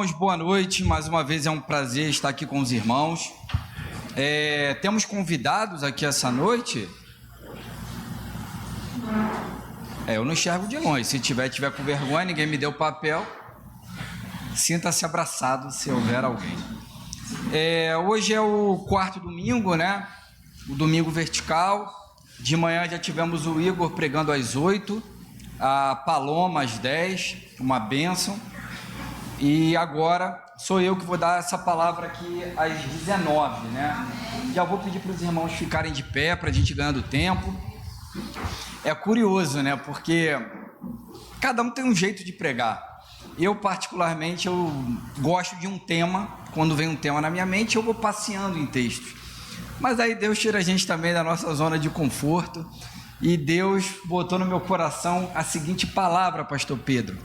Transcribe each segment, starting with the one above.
Irmãos, boa noite. Mais uma vez é um prazer estar aqui com os irmãos. Temos convidados aqui essa noite. Eu não enxergo de longe. Se tiver com vergonha, ninguém me deu papel. Sinta-se abraçado se houver alguém. Hoje é o quarto domingo, né? O domingo vertical. De manhã já tivemos o Igor pregando às 8, a Paloma às 10, uma bênção. E agora sou eu que vou dar essa palavra aqui às 19, né? Já vou pedir para os irmãos ficarem de pé para a gente ganhando tempo. É curioso, né? Porque cada um tem um jeito de pregar. Eu, particularmente, eu gosto de um tema. Quando vem um tema na minha mente, eu vou passeando em textos. Mas aí Deus tira a gente também da nossa zona de conforto. E Deus botou no meu coração a seguinte palavra, pastor Pedro: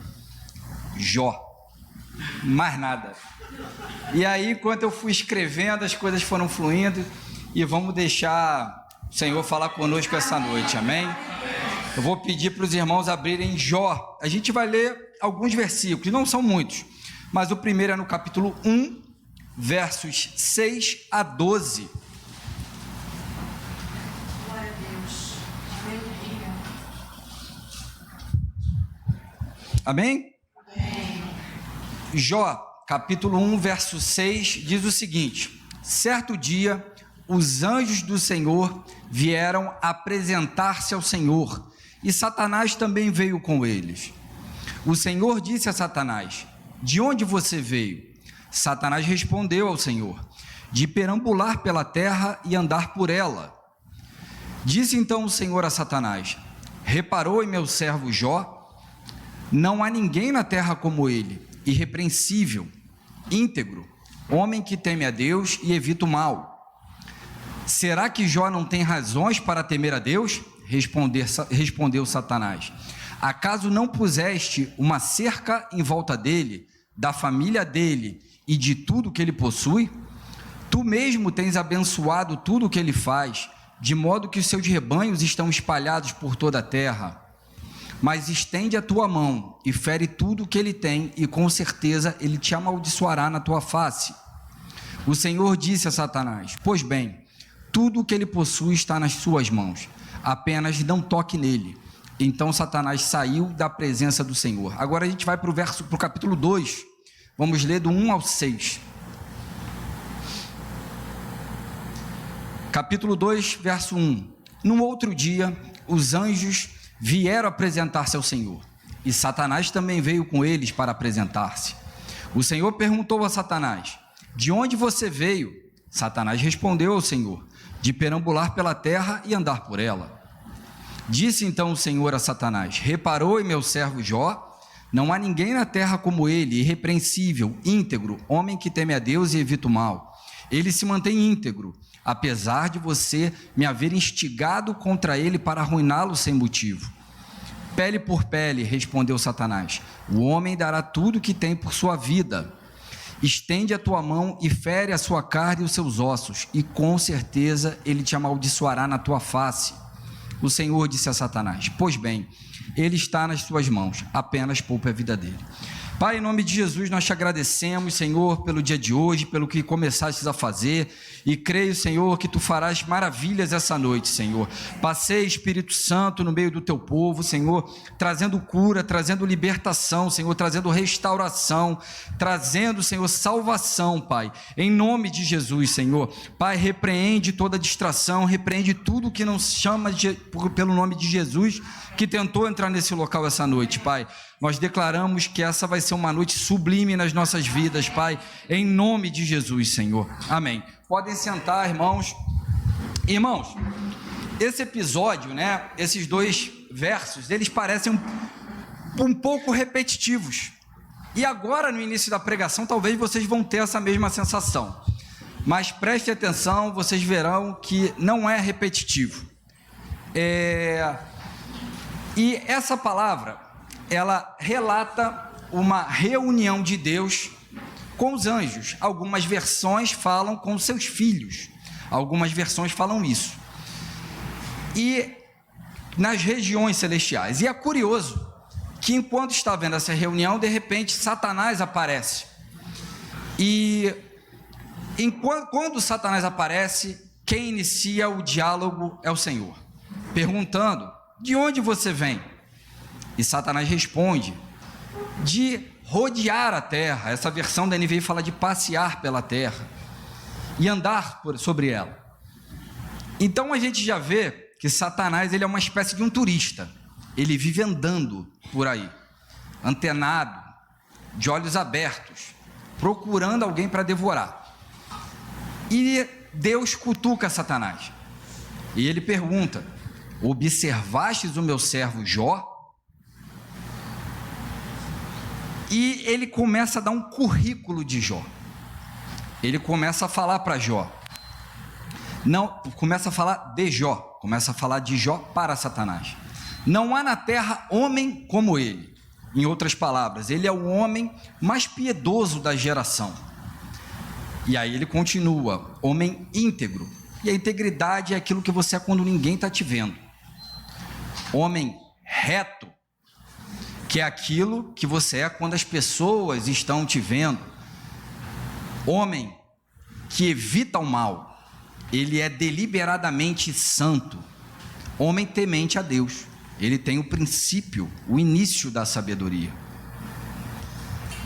Jó. Mais nada. E aí, enquanto eu fui escrevendo, as coisas foram fluindo. E vamos deixar o Senhor falar conosco essa noite, amém? Eu vou pedir para os irmãos abrirem Jó. A gente vai ler alguns versículos, não são muitos, mas o primeiro é no capítulo 1, versos 6 a 12. Glória a Deus. Aleluia. Amém? Jó, capítulo 1, verso 6, diz o seguinte: certo dia, os anjos do Senhor vieram apresentar-se ao Senhor, e Satanás também veio com eles. O Senhor disse a Satanás: de onde você veio? Satanás respondeu ao Senhor: de perambular pela terra e andar por ela. Disse então o Senhor a Satanás: reparou em meu servo Jó? Não há ninguém na terra como ele, irrepreensível, íntegro, homem que teme a Deus e evita o mal. Será que Jó não tem razões para temer a Deus? Respondeu Satanás: acaso não puseste uma cerca em volta dele, da família dele e de tudo que ele possui? Tu mesmo tens abençoado tudo o que ele faz, de modo que os seus rebanhos estão espalhados por toda a terra. Mas estende a tua mão e fere tudo o que ele tem, e com certeza ele te amaldiçoará na tua face. O Senhor disse a Satanás: pois bem, tudo o que ele possui está nas suas mãos, apenas não toque nele. Então Satanás saiu da presença do Senhor. Agora a gente vai para o capítulo 2, vamos ler do 1 ao 6. Capítulo 2, verso 1. No outro dia, os anjos vieram apresentar-se ao Senhor, e Satanás também veio com eles para apresentar-se. O Senhor perguntou a Satanás: de onde você veio? Satanás respondeu ao Senhor: de perambular pela terra e andar por ela. Disse então o Senhor a Satanás: reparou em meu servo Jó? Não há ninguém na terra como ele, irrepreensível, íntegro, homem que teme a Deus e evita o mal. Ele se mantém íntegro, apesar de você me haver instigado contra ele para arruiná-lo sem motivo. Pele por pele, respondeu Satanás, o homem dará tudo o que tem por sua vida. Estende a tua mão e fere a sua carne e os seus ossos, e com certeza ele te amaldiçoará na tua face. O Senhor disse a Satanás: pois bem, ele está nas tuas mãos, apenas poupe a vida dele. Pai, em nome de Jesus, nós te agradecemos, Senhor, pelo dia de hoje, pelo que começastes a fazer, e creio, Senhor, que tu farás maravilhas essa noite, Senhor. Passei, Espírito Santo, no meio do teu povo, Senhor, trazendo cura, trazendo libertação, Senhor, trazendo restauração, trazendo, Senhor, salvação, Pai, em nome de Jesus, Senhor. Pai, repreende toda distração, repreende tudo que não chama pelo nome de Jesus, que tentou entrar nesse local essa noite, Pai. Nós declaramos que essa vai ser uma noite sublime nas nossas vidas, Pai, em nome de Jesus, Senhor. Amém. Podem sentar, irmãos. Irmãos, esse episódio, né, esses dois versos, eles parecem um pouco repetitivos. E agora, no início da pregação, talvez vocês vão ter essa mesma sensação. Mas preste atenção, vocês verão que não é repetitivo. E essa palavra, ela relata uma reunião de Deus com os anjos. Algumas versões falam com seus filhos, algumas versões falam isso. E nas regiões celestiais. E é curioso que enquanto está vendo essa reunião, de repente Satanás aparece. E quando Satanás aparece, quem inicia o diálogo é o Senhor, perguntando: de onde você vem? E Satanás responde: de rodear a terra. Essa versão da NVI fala de passear pela terra e andar sobre ela. Então a gente já vê que Satanás, ele é uma espécie de um turista. Ele vive andando por aí, antenado, de olhos abertos, procurando alguém para devorar. E Deus cutuca Satanás. E ele pergunta: observastes o meu servo Jó? E ele começa a dar um currículo de Jó. Ele começa a falar para Jó. Não, começa a falar de Jó. Começa a falar de Jó para Satanás. Não há na terra homem como ele. Em outras palavras, ele é o homem mais piedoso da geração. E aí ele continua: homem íntegro. E a integridade é aquilo que você é quando ninguém está te vendo. Homem reto, que é aquilo que você é quando as pessoas estão te vendo. Homem que evita o mal. Ele é deliberadamente santo. Homem temente a Deus. Ele tem o princípio, o início da sabedoria.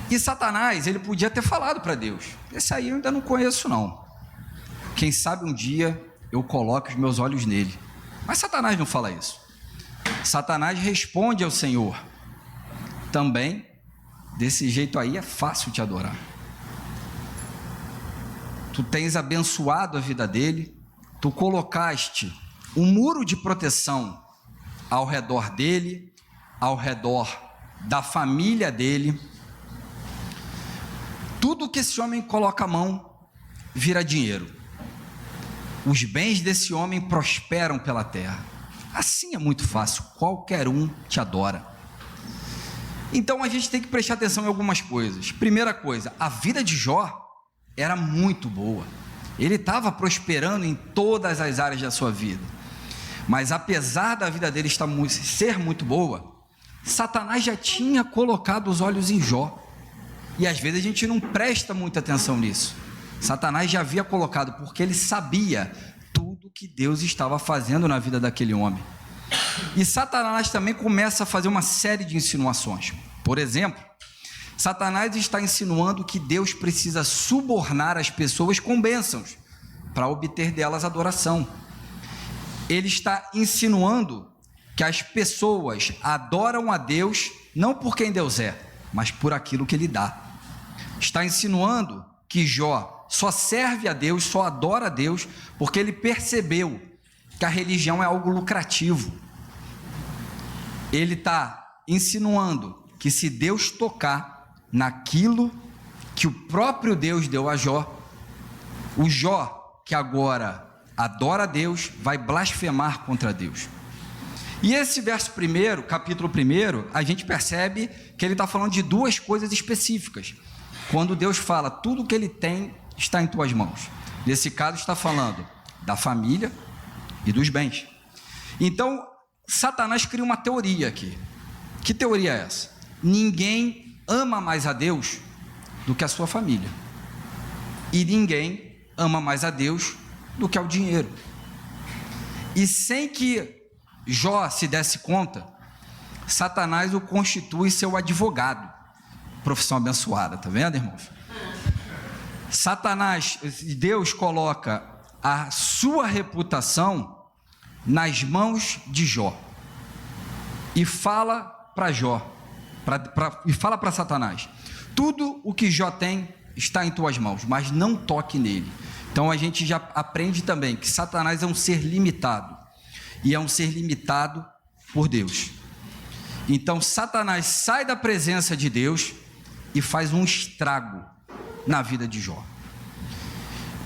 E Satanás, ele podia ter falado para Deus: esse aí eu ainda não conheço não. Quem sabe um dia eu coloque os meus olhos nele. Mas Satanás não fala isso. Satanás responde ao Senhor: também, desse jeito aí é fácil te adorar. Tu tens abençoado a vida dele, tu colocaste um muro de proteção ao redor dele, ao redor da família dele. Tudo que esse homem coloca a mão vira dinheiro. Os bens desse homem prosperam pela terra. Assim é muito fácil, qualquer um te adora. Então a gente tem que prestar atenção em algumas coisas. Primeira coisa, a vida de Jó era muito boa. Ele estava prosperando em todas as áreas da sua vida. Mas apesar da vida dele ser muito boa, Satanás já tinha colocado os olhos em Jó. E às vezes a gente não presta muita atenção nisso. Satanás já havia colocado, porque ele sabia tudo que Deus estava fazendo na vida daquele homem. E Satanás também começa a fazer uma série de insinuações. Por exemplo, Satanás está insinuando que Deus precisa subornar as pessoas com bênçãos para obter delas adoração. Ele está insinuando que as pessoas adoram a Deus não por quem Deus é, mas por aquilo que Ele dá. Está insinuando que Jó só serve a Deus, só adora a Deus, porque ele percebeu que a religião é algo lucrativo. Ele está insinuando que se Deus tocar naquilo que o próprio Deus deu a Jó, o Jó, que agora adora a Deus, vai blasfemar contra Deus. E esse verso primeiro, capítulo 1, a gente percebe que ele está falando de duas coisas específicas. Quando Deus fala, tudo que ele tem está em tuas mãos. Nesse caso está falando da família e dos bens. Então, Satanás cria uma teoria aqui. Que teoria é essa? Ninguém ama mais a Deus do que a sua família. E ninguém ama mais a Deus do que ao dinheiro. E sem que Jó se desse conta, Satanás o constitui seu advogado. Profissão abençoada, tá vendo, irmãos? Satanás, Deus coloca a sua reputação nas mãos de Jó e fala para Jó, e fala para Satanás: tudo o que Jó tem está em tuas mãos, mas não toque nele. Então a gente já aprende também que Satanás é um ser limitado, e é um ser limitado por Deus. Então Satanás sai da presença de Deus e faz um estrago na vida de Jó.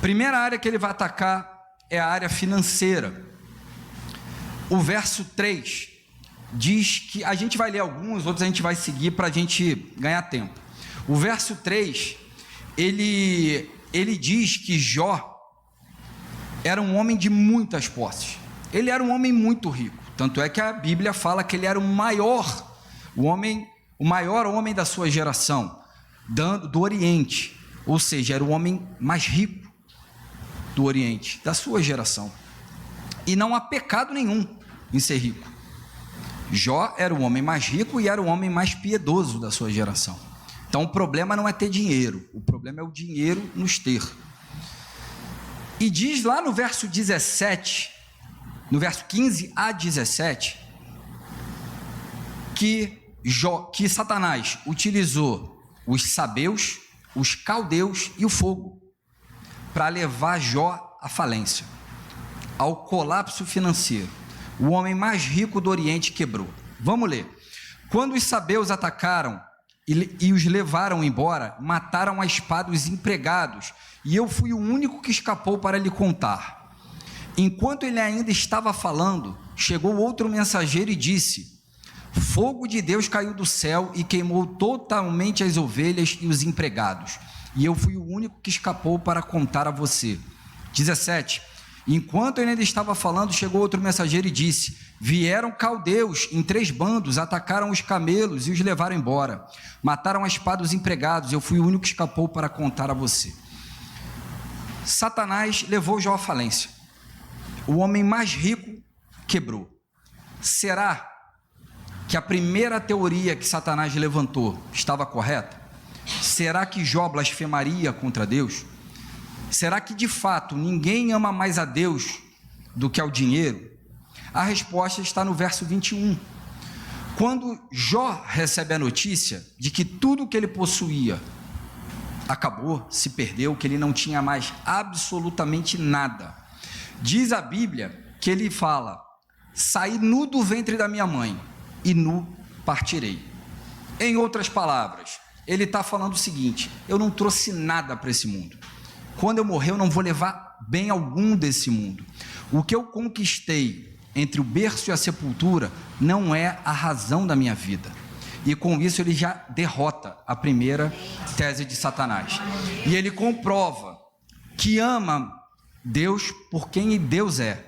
Primeira área que ele vai atacar é a área financeira. O verso 3 diz que, a gente vai ler alguns, outros a gente vai seguir para a gente ganhar tempo. O verso 3, ele diz que Jó era um homem de muitas posses. Ele era um homem muito rico, tanto é que a Bíblia fala que ele era o maior homem da sua geração, do Oriente. ou seja, era o homem mais rico do Oriente, da sua geração. E não há pecado nenhum em ser rico. Jó era o homem mais rico e era o homem mais piedoso da sua geração. Então o problema não é ter dinheiro, o problema é o dinheiro nos ter. E diz lá no verso 17, no verso 15 a 17, que Satanás utilizou os sabeus, os caldeus e o fogo para levar Jó à falência, ao colapso financeiro. O homem mais rico do Oriente quebrou. Vamos ler. Quando os sabeus atacaram e os levaram embora, mataram a espada os empregados, e eu fui o único que escapou para lhe contar. Enquanto ele ainda estava falando, chegou outro mensageiro e disse: fogo de Deus caiu do céu e queimou totalmente as ovelhas e os empregados, e eu fui o único que escapou para contar a você. 17. Enquanto ele ainda estava falando, chegou outro mensageiro e disse: vieram caldeus em 3 bandos, atacaram os camelos e os levaram embora, mataram a espada os empregados, eu fui o único que escapou para contar a você. Satanás levou Jó à falência. O homem mais rico quebrou. Será que a primeira teoria que Satanás levantou estava correta? Será que Jó blasfemaria contra Deus? Será que de fato ninguém ama mais a Deus do que ao dinheiro? A resposta está no verso 21. Quando Jó recebe a notícia de que tudo que ele possuía acabou, se perdeu, que ele não tinha mais absolutamente nada, diz a Bíblia que ele fala: saí nu do ventre da minha mãe e nu partirei. Em outras palavras, ele está falando o seguinte: eu não trouxe nada para esse mundo. Quando eu morrer, eu não vou levar bem algum desse mundo. O que eu conquistei entre o berço e a sepultura não é a razão da minha vida. E com isso ele já derrota a primeira tese de Satanás. E ele comprova que ama Deus por quem Deus é,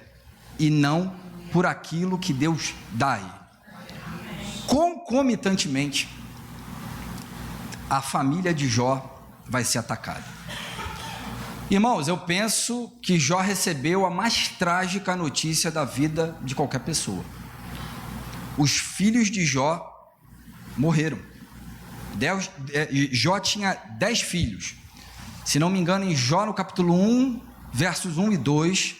e não por aquilo que Deus dá a ele. Concomitantemente, a família de Jó vai ser atacada. Irmãos, eu penso que Jó recebeu a mais trágica notícia da vida de qualquer pessoa. Os filhos de Jó morreram. Jó tinha 10 filhos. Se não me engano, em Jó, no capítulo 1, versos 1 e 2,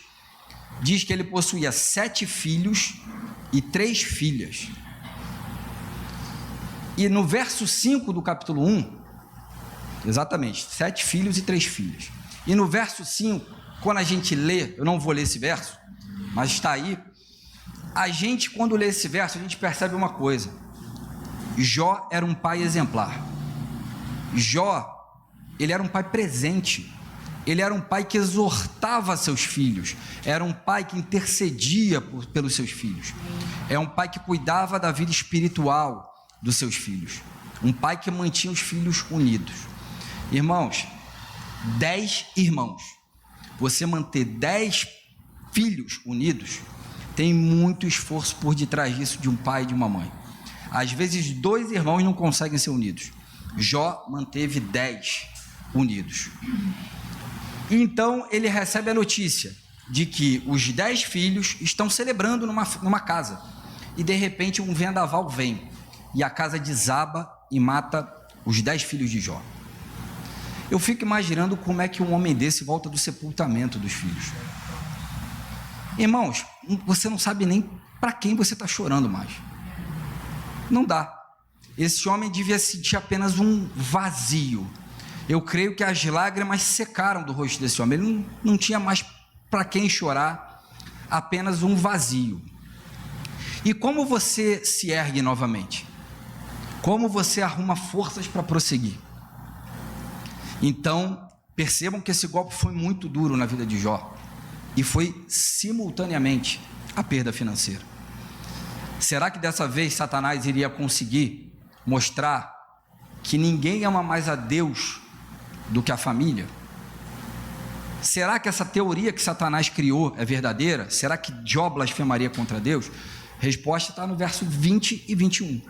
diz que ele possuía 7 filhos e 3 filhas. E no verso 5 do capítulo 1, exatamente, 7 filhos e 3 filhas. E no verso 5, quando a gente lê, eu não vou ler esse verso, mas está aí, a gente, quando lê esse verso, a gente percebe uma coisa: Jó era um pai exemplar. Jó, ele era um pai presente, ele era um pai que exortava seus filhos, era um pai que intercedia pelos seus filhos, é um pai que cuidava da vida espiritual dos seus filhos, um pai que mantinha os filhos unidos. Irmãos, 10 irmãos, você manter 10 filhos unidos, tem muito esforço por detrás disso, de um pai e de uma mãe. Às vezes 2 irmãos não conseguem ser unidos. Jó manteve 10 unidos. Então ele recebe a notícia de que os 10 filhos estão celebrando numa casa, e de repente um vendaval vem e a casa desaba e mata os 10 filhos de Jó. Eu fico imaginando como é que um homem desse volta do sepultamento dos filhos. Irmãos, você não sabe nem para quem você está chorando mais. Não dá. Esse homem devia sentir apenas um vazio. Eu creio que as lágrimas secaram do rosto desse homem. Ele não tinha mais para quem chorar, apenas um vazio. E como você se ergue novamente? Como você arruma forças para prosseguir? Então, percebam que esse golpe foi muito duro na vida de Jó, e foi simultaneamente a perda financeira. Será que dessa vez Satanás iria conseguir mostrar que ninguém ama mais a Deus do que a família? Será que essa teoria que Satanás criou é verdadeira? Será que Jó blasfemaria contra Deus? A resposta está no verso 20 e 21.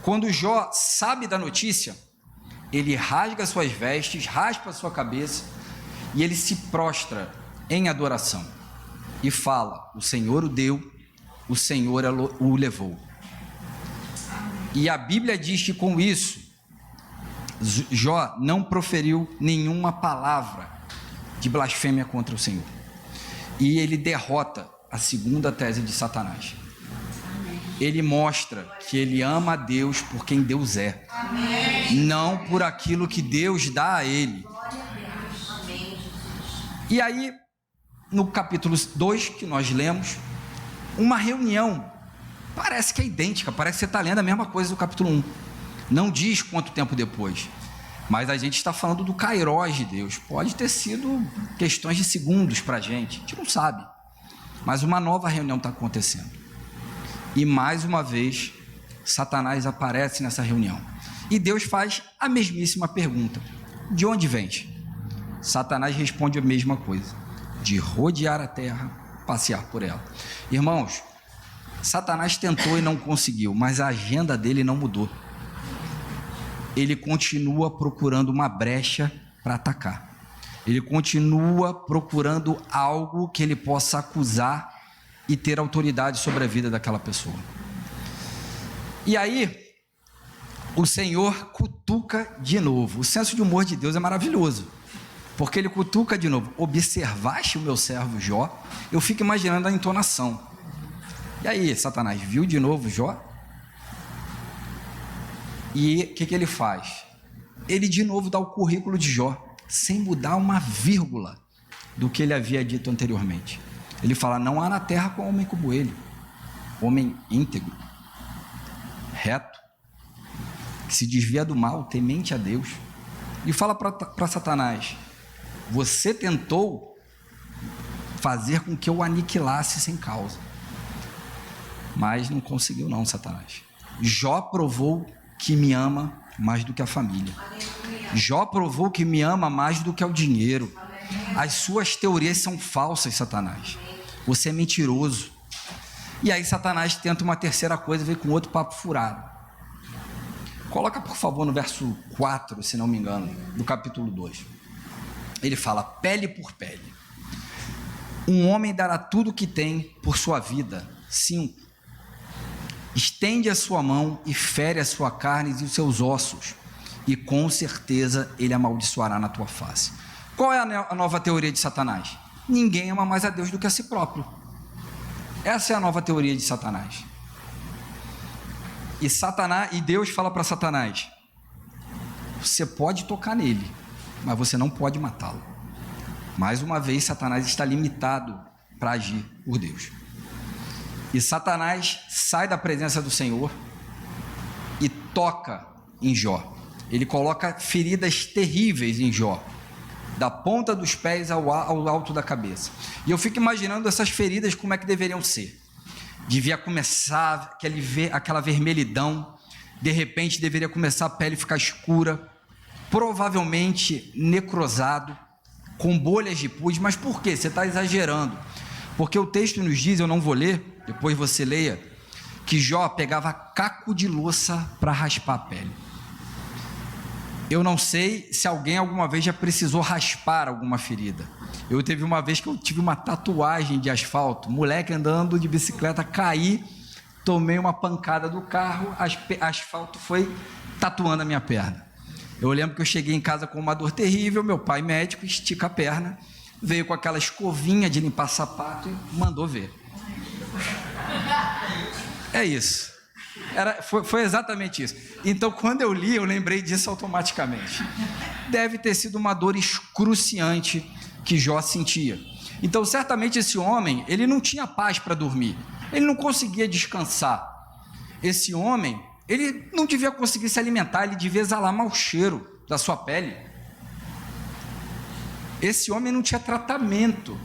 Quando Jó sabe da notícia, ele rasga suas vestes, raspa sua cabeça e ele se prostra em adoração e fala: o Senhor o deu, o Senhor o levou. E a Bíblia diz que com isso Jó não proferiu nenhuma palavra de blasfêmia contra o Senhor, e ele derrota a segunda tese de Satanás. Ele mostra que ele ama a Deus por quem Deus é. Amém. Não por aquilo que Deus dá a ele. E aí, no capítulo 2 que nós lemos, uma reunião, parece que é idêntica, parece que você está lendo a mesma coisa do capítulo 1. Não diz quanto tempo depois, mas a gente está falando do kairós de Deus. Pode ter sido questões de segundos para a gente não sabe. Mas uma nova reunião está acontecendo. E mais uma vez, Satanás aparece nessa reunião. E Deus faz a mesmíssima pergunta: de onde vens? Satanás responde a mesma coisa: de rodear a terra, passear por ela. Irmãos, Satanás tentou e não conseguiu, mas a agenda dele não mudou. Ele continua procurando uma brecha para atacar. Ele continua procurando algo que ele possa acusar e ter autoridade sobre a vida daquela pessoa. E aí, o Senhor cutuca de novo. O senso de humor de Deus é maravilhoso, porque ele cutuca de novo: observaste o meu servo Jó? Eu fico imaginando a entonação. E aí, Satanás viu de novo Jó? E o que ele faz? Ele de novo dá o currículo de Jó, sem mudar uma vírgula do que ele havia dito anteriormente. Ele fala: não há na terra com homem como ele, homem íntegro, reto, que se desvia do mal, temente a Deus. E fala para Satanás: você tentou fazer com que eu aniquilasse sem causa, mas não conseguiu não, Satanás. Jó provou que me ama mais do que a família. Jó provou que me ama mais do que o dinheiro. As suas teorias são falsas, Satanás. Você é mentiroso. E aí Satanás tenta uma terceira coisa, veio com outro papo furado. Coloca, por favor, no verso 4, se não me engano, do capítulo 2. Ele fala: pele por pele. Um homem dará tudo o que tem por sua vida. 5. Estende a sua mão e fere a sua carne e os seus ossos, e com certeza ele amaldiçoará na tua face. Qual é a nova teoria de Satanás? Ninguém ama mais a Deus do que a si próprio. Essa é a nova teoria de Satanás. E Deus fala para Satanás: você pode tocar nele, mas você não pode matá-lo. Mais uma vez, Satanás está limitado para agir por Deus. E Satanás sai da presença do Senhor e toca em Jó. Ele coloca feridas terríveis em Jó, da ponta dos pés ao alto da cabeça. E eu fico imaginando essas feridas como é que deveriam ser. Devia começar aquela vermelhidão, de repente deveria começar a pele ficar escura, provavelmente necrosado, com bolhas de pus. Mas por quê? Você está exagerando. Porque o texto nos diz, eu não vou ler, depois você leia, que Jó pegava caco de louça para raspar a pele. Eu não sei se alguém alguma vez já precisou raspar alguma ferida. Eu teve uma vez que eu tive uma tatuagem de asfalto, moleque andando de bicicleta, caí, tomei uma pancada do carro, asfalto foi tatuando a minha perna. Eu lembro que eu cheguei em casa com uma dor terrível, meu pai médico estica a perna, veio com aquela escovinha de limpar sapato e mandou ver. É isso. Foi exatamente isso. Então, quando eu li, eu lembrei disso automaticamente. Deve ter sido uma dor excruciante que Jó sentia. Então, certamente esse homem, ele não tinha paz para dormir. Ele não conseguia descansar. Esse homem, ele não devia conseguir se alimentar, ele devia exalar mau cheiro da sua pele. Esse homem não tinha tratamento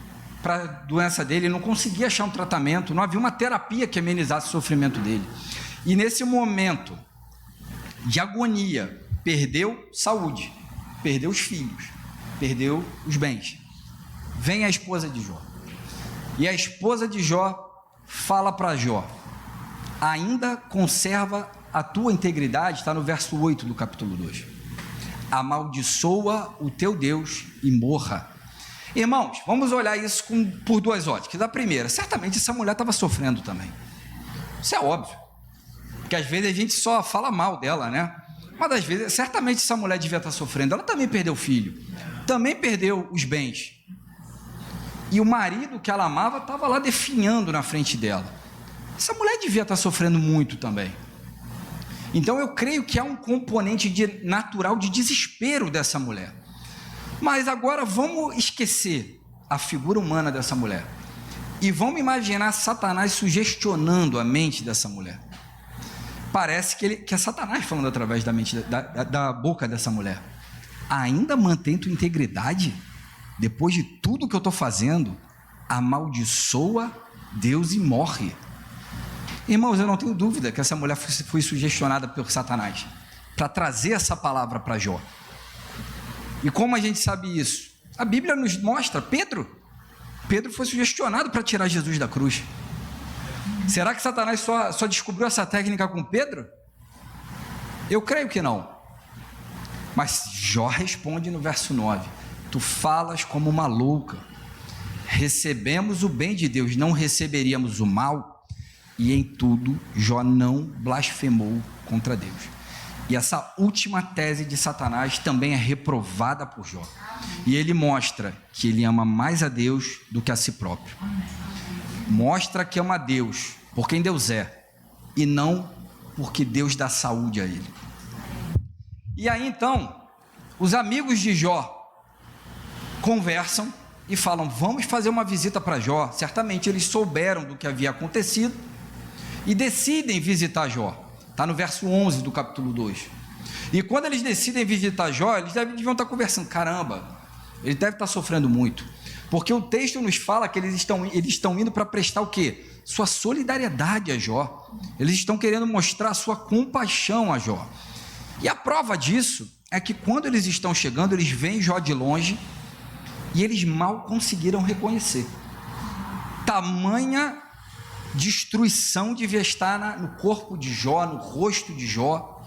para a doença dele, ele não conseguia achar um tratamento, não havia uma terapia que amenizasse o sofrimento dele. E nesse momento de agonia, perdeu saúde, perdeu os filhos, perdeu os bens. Vem a esposa de Jó. E a esposa de Jó fala para Jó: ainda conserva a tua integridade, está no verso 8 do capítulo 2. amaldiçoa o teu Deus e morra. Irmãos, vamos olhar isso por duas óticas. A primeira, certamente essa mulher estava sofrendo também. Isso é óbvio, porque às vezes a gente só fala mal dela, né? Mas às vezes, certamente essa mulher devia estar sofrendo. Ela também perdeu o filho, também perdeu os bens. E o marido que ela amava estava lá definhando na frente dela. Essa mulher devia estar sofrendo muito também. Então eu creio que há um componente natural de desespero dessa mulher. Mas agora vamos esquecer a figura humana dessa mulher e vamos imaginar Satanás sugestionando a mente dessa mulher. Parece que é Satanás falando através da mente, da boca dessa mulher. Ainda mantém tua integridade? Depois de tudo que eu estou fazendo, amaldiçoa Deus e morre. Irmãos, eu não tenho dúvida que essa mulher foi sugestionada por Satanás para trazer essa palavra para Jó. E como a gente sabe isso? A Bíblia nos mostra, Pedro foi sugestionado para tirar Jesus da cruz. Será que Satanás só descobriu essa técnica com Pedro? Eu creio que não. Mas Jó responde no verso 9: tu falas como uma louca, recebemos o bem de Deus, não receberíamos o mal? E em tudo Jó não blasfemou contra Deus. E essa última tese de Satanás também é reprovada por Jó. E ele mostra que ele ama mais a Deus do que a si próprio. Mostra que ama a Deus por quem Deus é, e não porque Deus dá saúde a ele. E aí então, os amigos de Jó conversam e falam: vamos fazer uma visita para Jó. Certamente eles souberam do que havia acontecido e decidem visitar Jó. Está no verso 11 do capítulo 2. E quando eles decidem visitar Jó, eles deviam estar conversando: caramba, ele deve estar sofrendo muito, porque o texto nos fala que eles estão indo para prestar o quê? Sua solidariedade a Jó. Eles estão querendo mostrar a sua compaixão a Jó. E a prova disso é que quando eles estão chegando, eles veem Jó de longe e eles mal conseguiram reconhecer. Tamanha destruição devia estar no corpo de Jó, no rosto de Jó,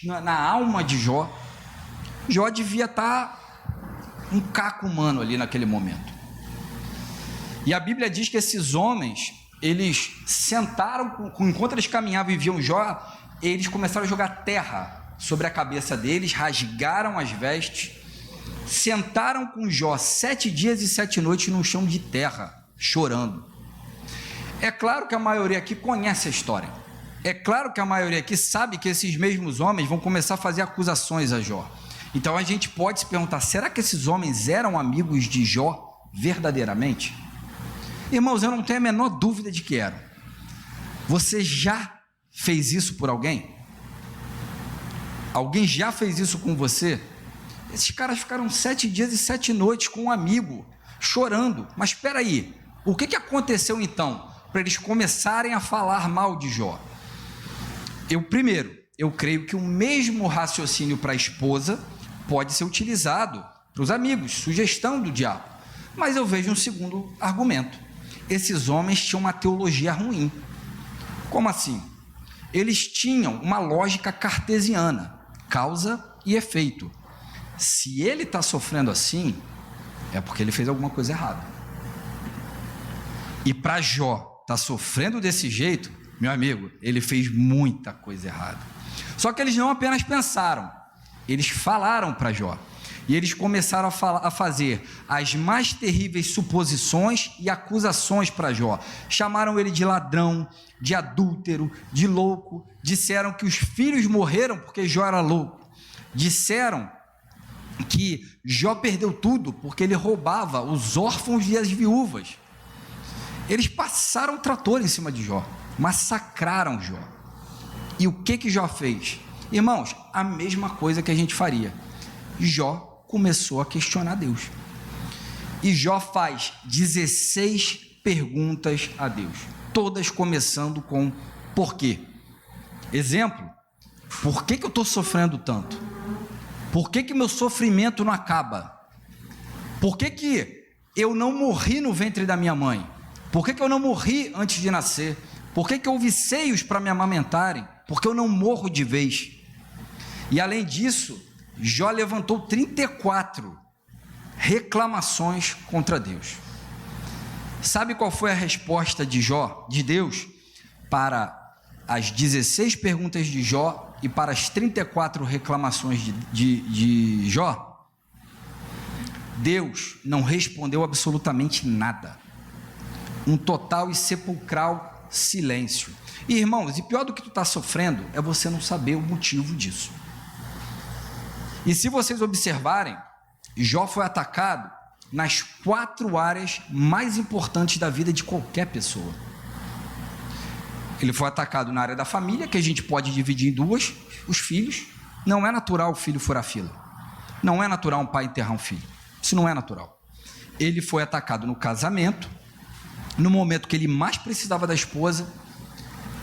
na alma de Jó. Jó devia estar um caco humano ali naquele momento. E a Bíblia diz que esses homens, eles sentaram, enquanto eles caminhavam e viam Jó, eles começaram a jogar terra sobre a cabeça deles, rasgaram as vestes, sentaram com Jó 7 dias e 7 noites no chão de terra, chorando. É claro que a maioria aqui conhece a história. É claro que a maioria aqui sabe que esses mesmos homens vão começar a fazer acusações a Jó. Então a gente pode se perguntar: será que esses homens eram amigos de Jó verdadeiramente? Irmãos, eu não tenho a menor dúvida de que eram. Você já fez isso por alguém? Alguém já fez isso com você? Esses caras ficaram 7 dias e 7 noites com um amigo, chorando. Mas espera aí, o que aconteceu então para eles começarem a falar mal de Jó? Eu creio que o mesmo raciocínio para a esposa pode ser utilizado para os amigos, sugestão do diabo. Mas eu vejo um segundo argumento: esses homens tinham uma teologia ruim. Como assim? Eles tinham uma lógica cartesiana, causa e efeito. Se ele está sofrendo assim, é porque ele fez alguma coisa errada. E para Jó estar sofrendo desse jeito, meu amigo, ele fez muita coisa errada. Só que eles não apenas pensaram, eles falaram para Jó. E eles começaram a fazer as mais terríveis suposições e acusações para Jó. Chamaram ele de ladrão, de adúltero, de louco. Disseram que os filhos morreram porque Jó era louco. Disseram que Jó perdeu tudo porque ele roubava os órfãos e as viúvas. Eles passaram o trator em cima de Jó, massacraram Jó. E o que Jó fez? Irmãos, a mesma coisa que a gente faria. Jó começou a questionar Deus. E Jó faz 16 perguntas a Deus, todas começando com por quê? Exemplo: por que eu estou sofrendo tanto? Por que meu sofrimento não acaba? Por que eu não morri no ventre da minha mãe? Por que eu não morri antes de nascer? Por que houve seios para me amamentarem? Por que eu não morro de vez? E além disso, Jó levantou 34 reclamações contra Deus. Sabe qual foi a resposta de Jó, de Deus, para as 16 perguntas de Jó e para as 34 reclamações de Jó? Deus não respondeu absolutamente nada. Um total e sepulcral silêncio. E, irmãos, e pior do que tu está sofrendo é você não saber o motivo disso. E se vocês observarem, Jó foi atacado nas 4 áreas mais importantes da vida de qualquer pessoa. Ele foi atacado na área da família, que a gente pode dividir em 2, os filhos. Não é natural o filho furar fila. Não é natural um pai enterrar um filho. Isso não é natural. Ele foi atacado no casamento, no momento que ele mais precisava da esposa.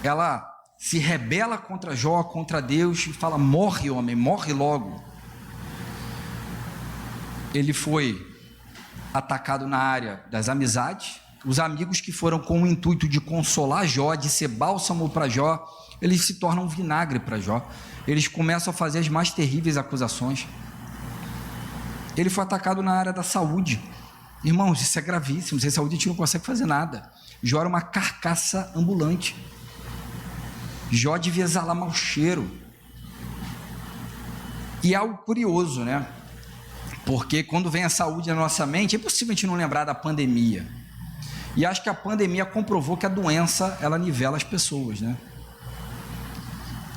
Ela se rebela contra Jó, contra Deus, e fala: morre, homem, morre logo. Ele foi atacado na área das amizades. Os amigos que foram com o intuito de consolar Jó, de ser bálsamo para Jó, eles se tornam vinagre para Jó. Eles começam a fazer as mais terríveis acusações. Ele foi atacado na área da saúde. Irmãos, isso é gravíssimo. Sem saúde a gente não consegue fazer nada. Jó era uma carcaça ambulante. Jó devia exalar mau cheiro. E algo curioso, né? Porque quando vem a saúde na nossa mente, é impossível a gente não lembrar da pandemia. E acho que a pandemia comprovou que a doença, ela nivela as pessoas, né?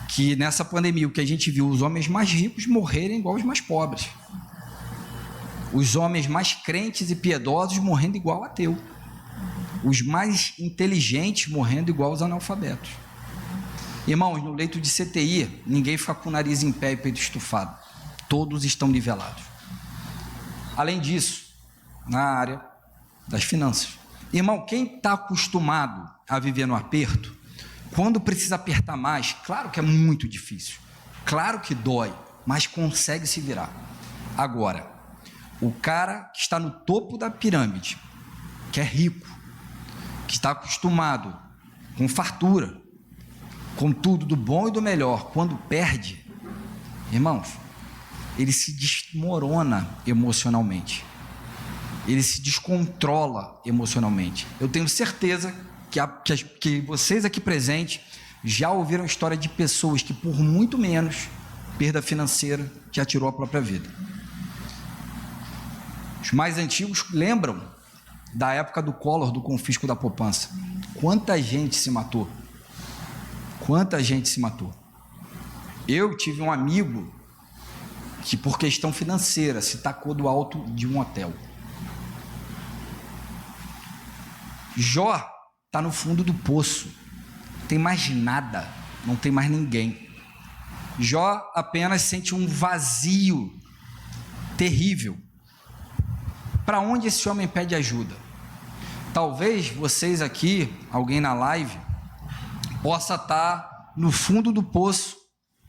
Que nessa pandemia, o que a gente viu, os homens mais ricos morrerem igual os mais pobres. Os homens mais crentes e piedosos morrendo igual ateu. Os mais inteligentes morrendo igual os analfabetos. Irmãos, no leito de CTI, ninguém fica com o nariz em pé e peito estufado. Todos estão nivelados. Além disso, na área das finanças. Irmão, quem está acostumado a viver no aperto, quando precisa apertar mais, claro que é muito difícil, claro que dói, mas consegue se virar. Agora, o cara que está no topo da pirâmide, que é rico, que está acostumado com fartura, com tudo do bom e do melhor, quando perde, irmãos, ele se desmorona emocionalmente, ele se descontrola emocionalmente. Eu tenho certeza que vocês aqui presentes já ouviram a história de pessoas que por muito menos perda financeira já tirou a própria vida. Os mais antigos lembram da época do Collor, do confisco da poupança. Quanta gente se matou? Quanta gente se matou? Eu tive um amigo que por questão financeira se tacou do alto de um hotel. Jó está no fundo do poço, não tem mais nada, não tem mais ninguém. Jó apenas sente um vazio terrível. Para onde esse homem pede ajuda? Talvez vocês aqui, alguém na live, possa estar no fundo do poço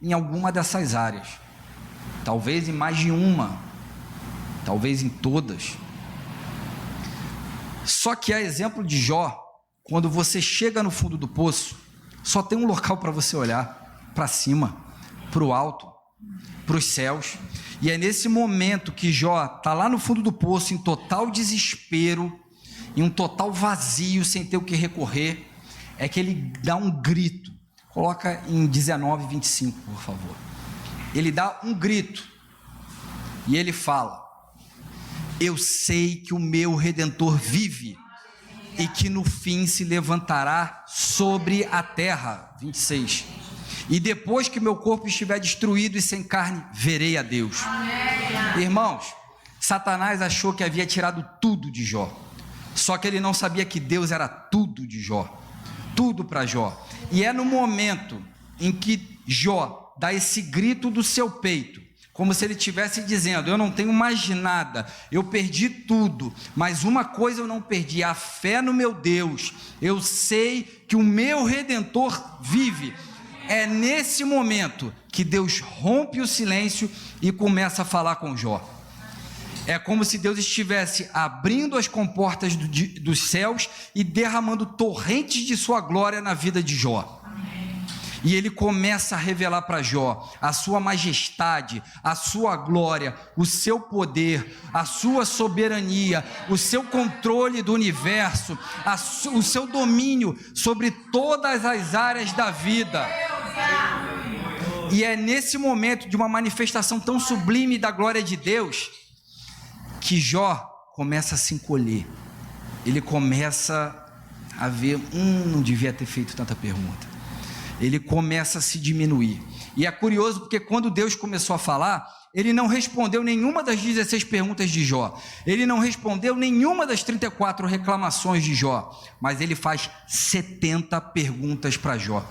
em alguma dessas áreas. Talvez em mais de uma, talvez em todas. Só que a exemplo de Jó, quando você chega no fundo do poço, só tem um local para você olhar, para cima, para o alto, para os céus. E é nesse momento que Jó está lá no fundo do poço, em total desespero, em um total vazio, sem ter o que recorrer, é que ele dá um grito. Coloca em 19:25, por favor. Ele dá um grito e ele fala: eu sei que o meu Redentor vive e que no fim se levantará sobre a terra. 26. E depois que meu corpo estiver destruído e sem carne, verei a Deus. Amém. Irmãos, Satanás achou que havia tirado tudo de Jó, só que ele não sabia que Deus era tudo de Jó, tudo para Jó. E é no momento em que Jó dá esse grito do seu peito, como se ele estivesse dizendo: eu não tenho mais nada, eu perdi tudo, mas uma coisa eu não perdi, a fé no meu Deus. Eu sei que o meu Redentor vive. É nesse momento que Deus rompe o silêncio e começa a falar com Jó. É como se Deus estivesse abrindo as comportas dos céus e derramando torrentes de sua glória na vida de Jó. E ele começa a revelar para Jó a sua majestade, a sua glória, o seu poder, a sua soberania, o seu controle do universo, o seu domínio sobre todas as áreas da vida. E é nesse momento de uma manifestação tão sublime da glória de Deus que Jó começa a se encolher. Ele começa a ver, não devia ter feito tanta pergunta. Ele começa a se diminuir. E é curioso porque quando Deus começou a falar, ele não respondeu nenhuma das 16 perguntas de Jó. Ele não respondeu nenhuma das 34 reclamações de Jó. Mas ele faz 70 perguntas para Jó.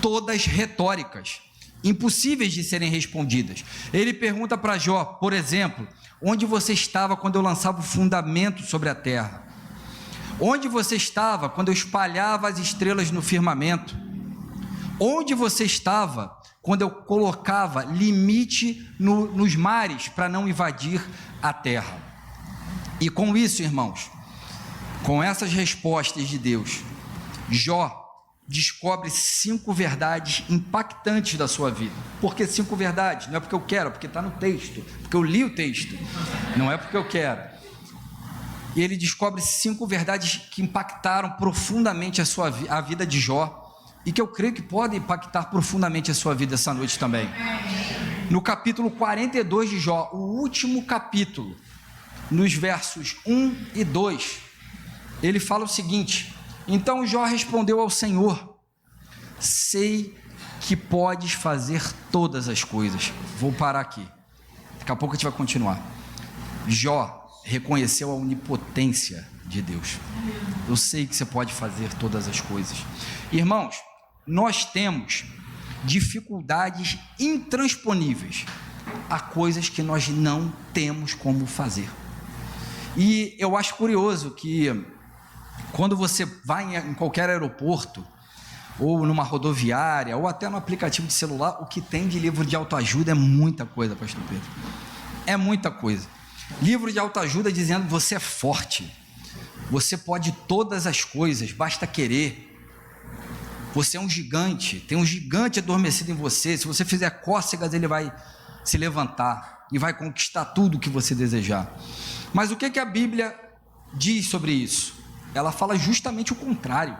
Todas retóricas, impossíveis de serem respondidas. Ele pergunta para Jó, por exemplo, onde você estava quando eu lançava o fundamento sobre a terra? Onde você estava quando eu espalhava as estrelas no firmamento? Onde você estava quando eu colocava limite nos mares para não invadir a terra? E com isso, irmãos, com essas respostas de Deus, Jó descobre 5 verdades impactantes da sua vida. Por que 5 verdades? Não é porque eu quero, é porque está no texto, porque eu li o texto, não é porque eu quero. E ele descobre 5 verdades que impactaram profundamente a vida de Jó, e que eu creio que podem impactar profundamente a sua vida essa noite também. No capítulo 42 de Jó, o último capítulo, nos versos 1 e 2, ele fala o seguinte: então Jó respondeu ao Senhor: sei que podes fazer todas as coisas. Vou parar aqui, daqui a pouco a gente vai continuar. Jó reconheceu a onipotência de Deus. Eu sei que você pode fazer todas as coisas. Irmãos, nós temos dificuldades intransponíveis a coisas que nós não temos como fazer. E eu acho curioso que quando você vai em qualquer aeroporto, ou numa rodoviária, ou até no aplicativo de celular, o que tem de livro de autoajuda é muita coisa, pastor Pedro. É muita coisa. Livro de autoajuda dizendo: você é forte, você pode todas as coisas, basta querer. Você é um gigante, tem um gigante adormecido em você. Se você fizer cócegas, ele vai se levantar e vai conquistar tudo o que você desejar. Mas o que a Bíblia diz sobre isso? Ela fala justamente o contrário.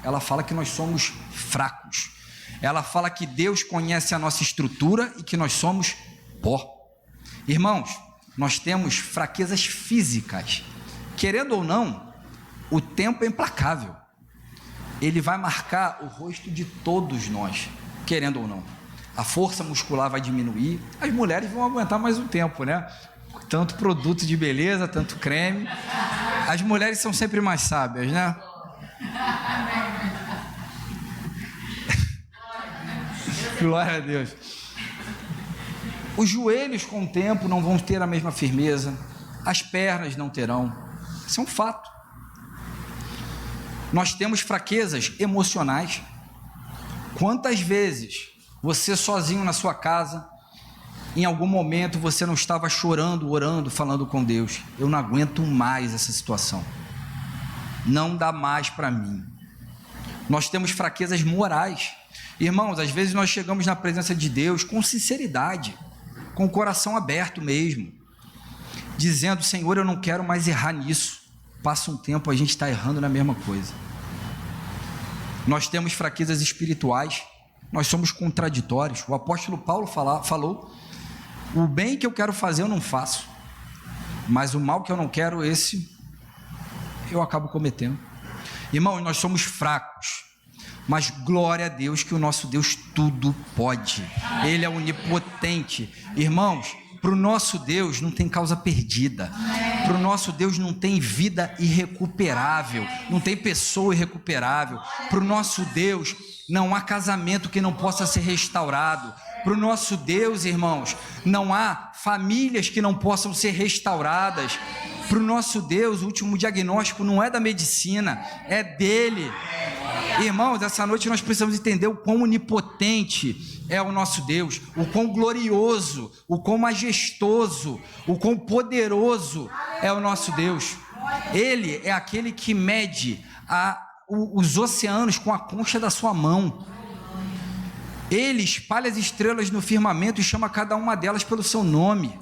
Ela fala que nós somos fracos. Ela fala que Deus conhece a nossa estrutura e que nós somos pó. Irmãos, nós temos fraquezas físicas. Querendo ou não, o tempo é implacável. Ele vai marcar o rosto de todos nós, querendo ou não. A força muscular vai diminuir, as mulheres vão aguentar mais um tempo, né? Tanto produto de beleza, tanto creme. As mulheres são sempre mais sábias, né? Glória a Deus. Os joelhos com o tempo não vão ter a mesma firmeza, as pernas não terão. Isso é um fato. Nós temos fraquezas emocionais. Quantas vezes você sozinho na sua casa, em algum momento você não estava chorando, orando, falando com Deus: eu não aguento mais essa situação, não dá mais para mim. Nós temos fraquezas morais. Irmãos, às vezes nós chegamos na presença de Deus com sinceridade, com o coração aberto mesmo, dizendo: Senhor, eu não quero mais errar nisso. Passa um tempo, a gente está errando na mesma coisa. Nós temos fraquezas espirituais, nós somos contraditórios. O apóstolo Paulo falou: o bem que eu quero fazer eu não faço, mas o mal que eu não quero, esse eu acabo cometendo. Irmãos, nós somos fracos, mas glória a Deus que o nosso Deus tudo pode. Ele é onipotente. Irmãos, para o nosso Deus não tem causa perdida, para o nosso Deus não tem vida irrecuperável, não tem pessoa irrecuperável, para o nosso Deus não há casamento que não possa ser restaurado, para o nosso Deus, irmãos, não há famílias que não possam ser restauradas. Para o nosso Deus, o último diagnóstico não é da medicina, é dele. Irmãos, essa noite nós precisamos entender o quão onipotente é o nosso Deus, o quão glorioso, o quão majestoso, o quão poderoso é o nosso Deus. Ele é aquele que mede os oceanos com a concha da sua mão. Ele espalha as estrelas no firmamento e chama cada uma delas pelo seu nome.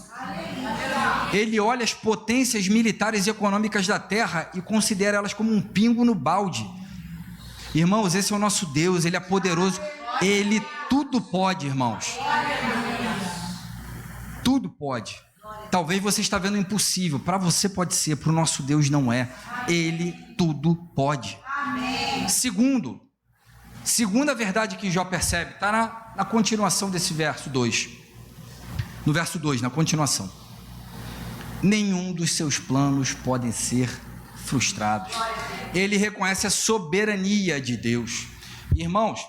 Ele olha as potências militares e econômicas da terra e considera elas como um pingo no balde. Irmãos, esse é o nosso Deus, Ele é poderoso, Ele tudo pode, irmãos. Tudo pode. Talvez você está vendo impossível, para você pode ser, para o nosso Deus não é. Ele tudo pode. Segunda verdade que Jó percebe, está na continuação desse verso 2. No verso 2, na continuação. Nenhum dos seus planos podem ser frustrados. Ele reconhece a soberania de Deus. Irmãos,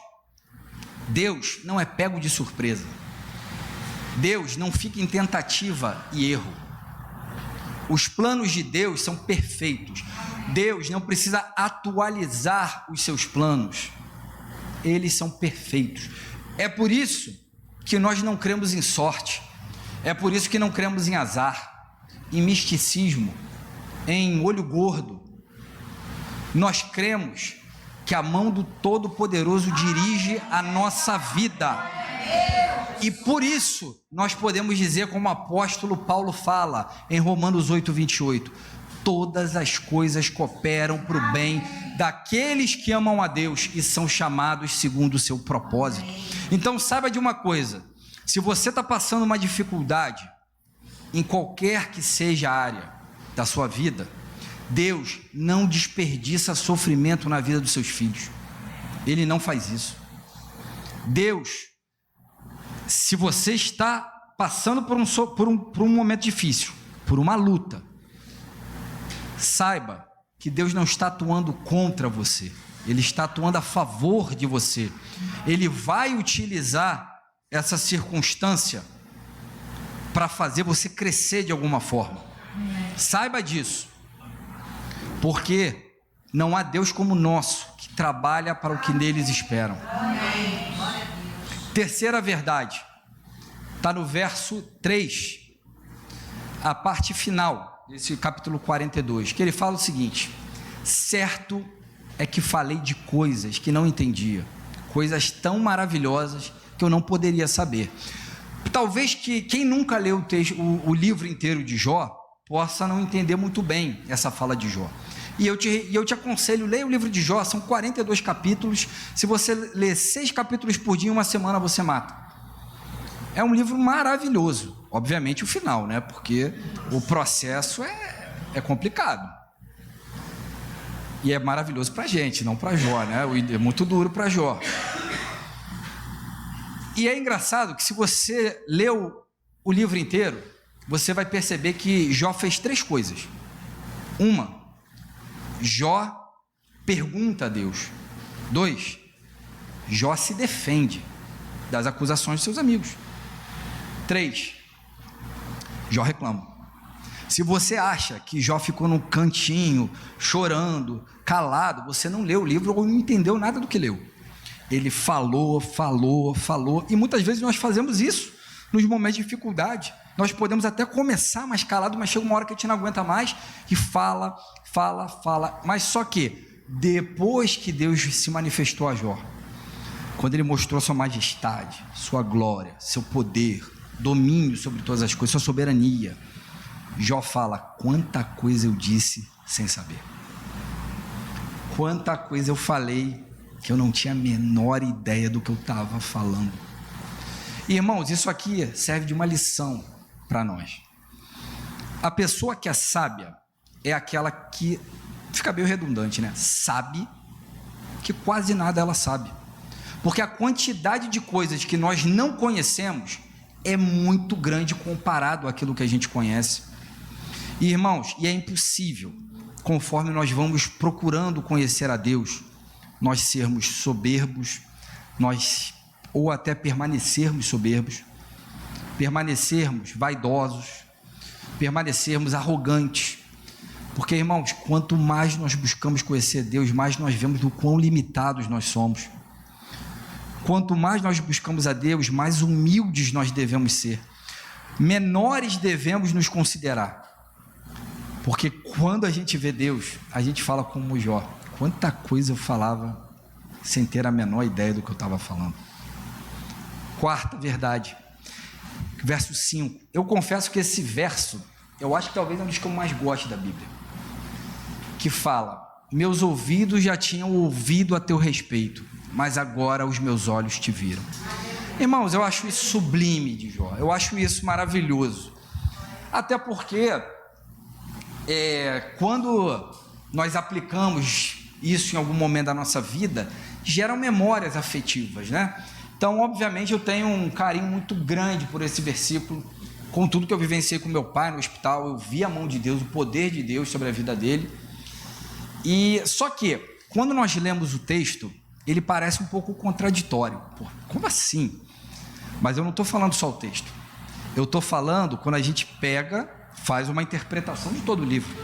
Deus não é pego de surpresa. Deus não fica em tentativa e erro. Os planos de Deus são perfeitos. Deus não precisa atualizar os seus planos. Eles são perfeitos. É por isso que nós não cremos em sorte. É por isso que não cremos em azar, em misticismo, em olho gordo. Nós cremos que a mão do Todo-Poderoso dirige a nossa vida. E por isso nós podemos dizer, como o apóstolo Paulo fala em Romanos 8:28, todas as coisas cooperam para o bem daqueles que amam a Deus e são chamados segundo o seu propósito. Então saiba de uma coisa, se você está passando uma dificuldade, em qualquer que seja a área da sua vida, Deus não desperdiça sofrimento na vida dos seus filhos. Ele não faz isso. Deus, se você está passando por um momento difícil, por uma luta, saiba que Deus não está atuando contra você, Ele está atuando a favor de você. Ele vai utilizar essa circunstância para fazer você crescer de alguma forma. Saiba disso, porque não há Deus como o nosso, que trabalha para o que neles esperam. Terceira verdade, está no verso 3, a parte final desse capítulo 42, que ele fala o seguinte: certo é que falei de coisas que não entendia, coisas tão maravilhosas que eu não poderia saber. Talvez que quem nunca leu o livro inteiro de Jó possa não entender muito bem essa fala de Jó. E eu te aconselho, leia o livro de Jó, são 42 capítulos. Se você ler 6 capítulos por dia, em uma semana você mata. É um livro maravilhoso. Obviamente o final, né? Porque o processo é complicado. E é maravilhoso para a gente, não para Jó, né? É muito duro para Jó. E é engraçado que se você leu o livro inteiro, você vai perceber que Jó fez 3 coisas. Uma, Jó pergunta a Deus. 2, Jó se defende das acusações de seus amigos. 3, Jó reclama. Se você acha que Jó ficou num cantinho, chorando, calado, você não leu o livro ou não entendeu nada do que leu. Ele falou, e muitas vezes nós fazemos isso nos momentos de dificuldade. Nós podemos até começar mais calado, mas chega uma hora que a gente não aguenta mais e fala, mas só que depois que Deus se manifestou a Jó, quando ele mostrou sua majestade, sua glória, seu poder, domínio sobre todas as coisas, sua soberania, Jó fala: quanta coisa eu disse sem saber, quanta coisa eu falei que eu não tinha a menor ideia do que eu estava falando. Irmãos, isso aqui serve de uma lição para nós. A pessoa que é sábia é aquela que, fica meio redundante, né? Sabe que quase nada ela sabe, porque a quantidade de coisas que nós não conhecemos é muito grande comparado àquilo que a gente conhece. E, irmãos, e é impossível, conforme nós vamos procurando conhecer a Deus, nós sermos soberbos, ou até permanecermos soberbos, permanecermos vaidosos, permanecermos arrogantes. Porque, irmãos, quanto mais nós buscamos conhecer Deus, mais nós vemos do quão limitados nós somos. Quanto mais nós buscamos a Deus, mais humildes nós devemos ser. Menores devemos nos considerar. Porque quando a gente vê Deus, a gente fala como Jó: quanta coisa eu falava sem ter a menor ideia do que eu estava falando. Quarta verdade, verso 5. Eu confesso que esse verso, eu acho que talvez é um dos que eu mais gosto da Bíblia, que fala: meus ouvidos já tinham ouvido a teu respeito, mas agora os meus olhos te viram. Irmãos, eu acho isso sublime de Jó, eu acho isso maravilhoso, até porque quando nós aplicamos isso em algum momento da nossa vida, geram memórias afetivas, né? Então, obviamente, eu tenho um carinho muito grande por esse versículo, com tudo que eu vivenciei com meu pai no hospital. Eu vi a mão de Deus, o poder de Deus sobre a vida dele. E só que, quando nós lemos o texto, ele parece um pouco contraditório. Pô, como assim? Mas eu não estou falando só o texto. Eu estou falando quando a gente pega, faz uma interpretação de todo o livro.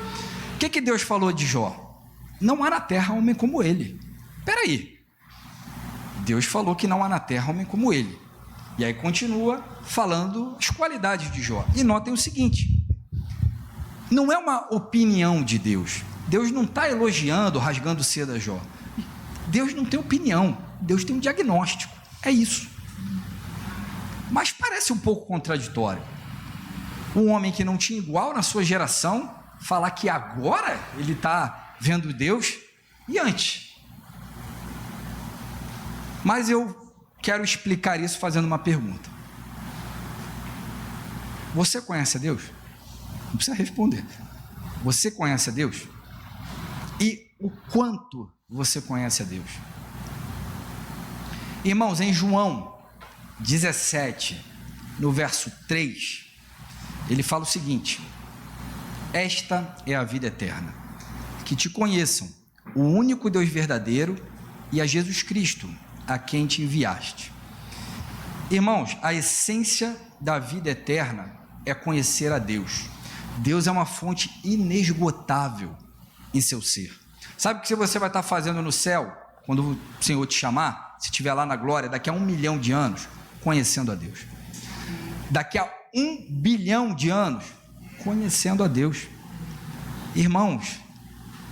O que Deus falou de Jó? Não há na terra homem como ele. Espera aí. Deus falou que não há na terra homem como ele. E aí continua falando as qualidades de Jó. E notem o seguinte: não é uma opinião de Deus. Deus não está elogiando, rasgando seda a Jó. Deus não tem opinião. Deus tem um diagnóstico. É isso. Mas parece um pouco contraditório. Um homem que não tinha igual na sua geração, falar que agora ele está vendo Deus e antes. Mas eu quero explicar isso fazendo uma pergunta. Você conhece a Deus? Não precisa responder. Você conhece a Deus? E o quanto você conhece a Deus? Irmãos, em João 17, no verso 3, ele fala o seguinte: esta é a vida eterna, que te conheçam, o único Deus verdadeiro, e a Jesus Cristo, a quem te enviaste. Irmãos, a essência da vida eterna é conhecer a Deus. Deus é uma fonte inesgotável em seu ser. Sabe o que você vai estar fazendo no céu, quando o Senhor te chamar, se estiver lá na glória, daqui a 1 milhão de anos? Conhecendo a Deus. Daqui a 1 bilhão de anos, conhecendo a Deus. Irmãos,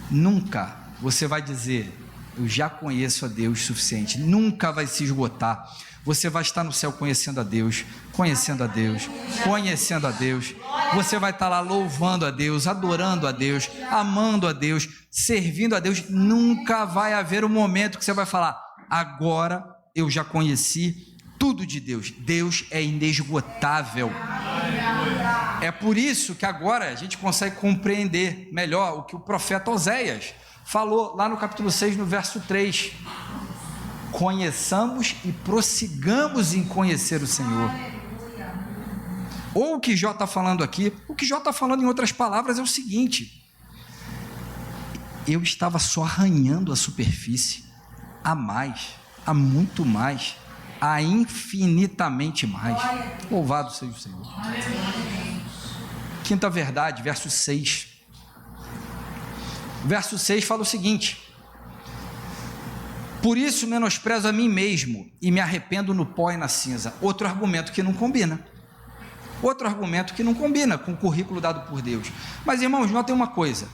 nunca você vai dizer: eu já conheço a Deus o suficiente. Nunca vai se esgotar. Você vai estar no céu conhecendo a Deus, conhecendo a Deus, conhecendo a Deus. Você vai estar lá louvando a Deus, adorando a Deus, amando a Deus, servindo a Deus. Nunca vai haver um momento que você vai falar: agora eu já conheci tudo de Deus. Deus é inesgotável. É por isso que agora a gente consegue compreender melhor o que o profeta Oséias falou lá no capítulo 6, no verso 3. Conheçamos e prossigamos em conhecer o Senhor. Ou o que Jó está falando aqui, o que Jó está falando em outras palavras é o seguinte: eu estava só arranhando a superfície, há mais, há muito mais, há infinitamente mais. Louvado seja o Senhor. Quinta verdade, verso 6. Verso 6 fala o seguinte: por isso menosprezo a mim mesmo e me arrependo no pó e na cinza. Outro argumento que não combina. Outro argumento que não combina com o currículo dado por Deus. Mas, irmãos, notem uma coisa: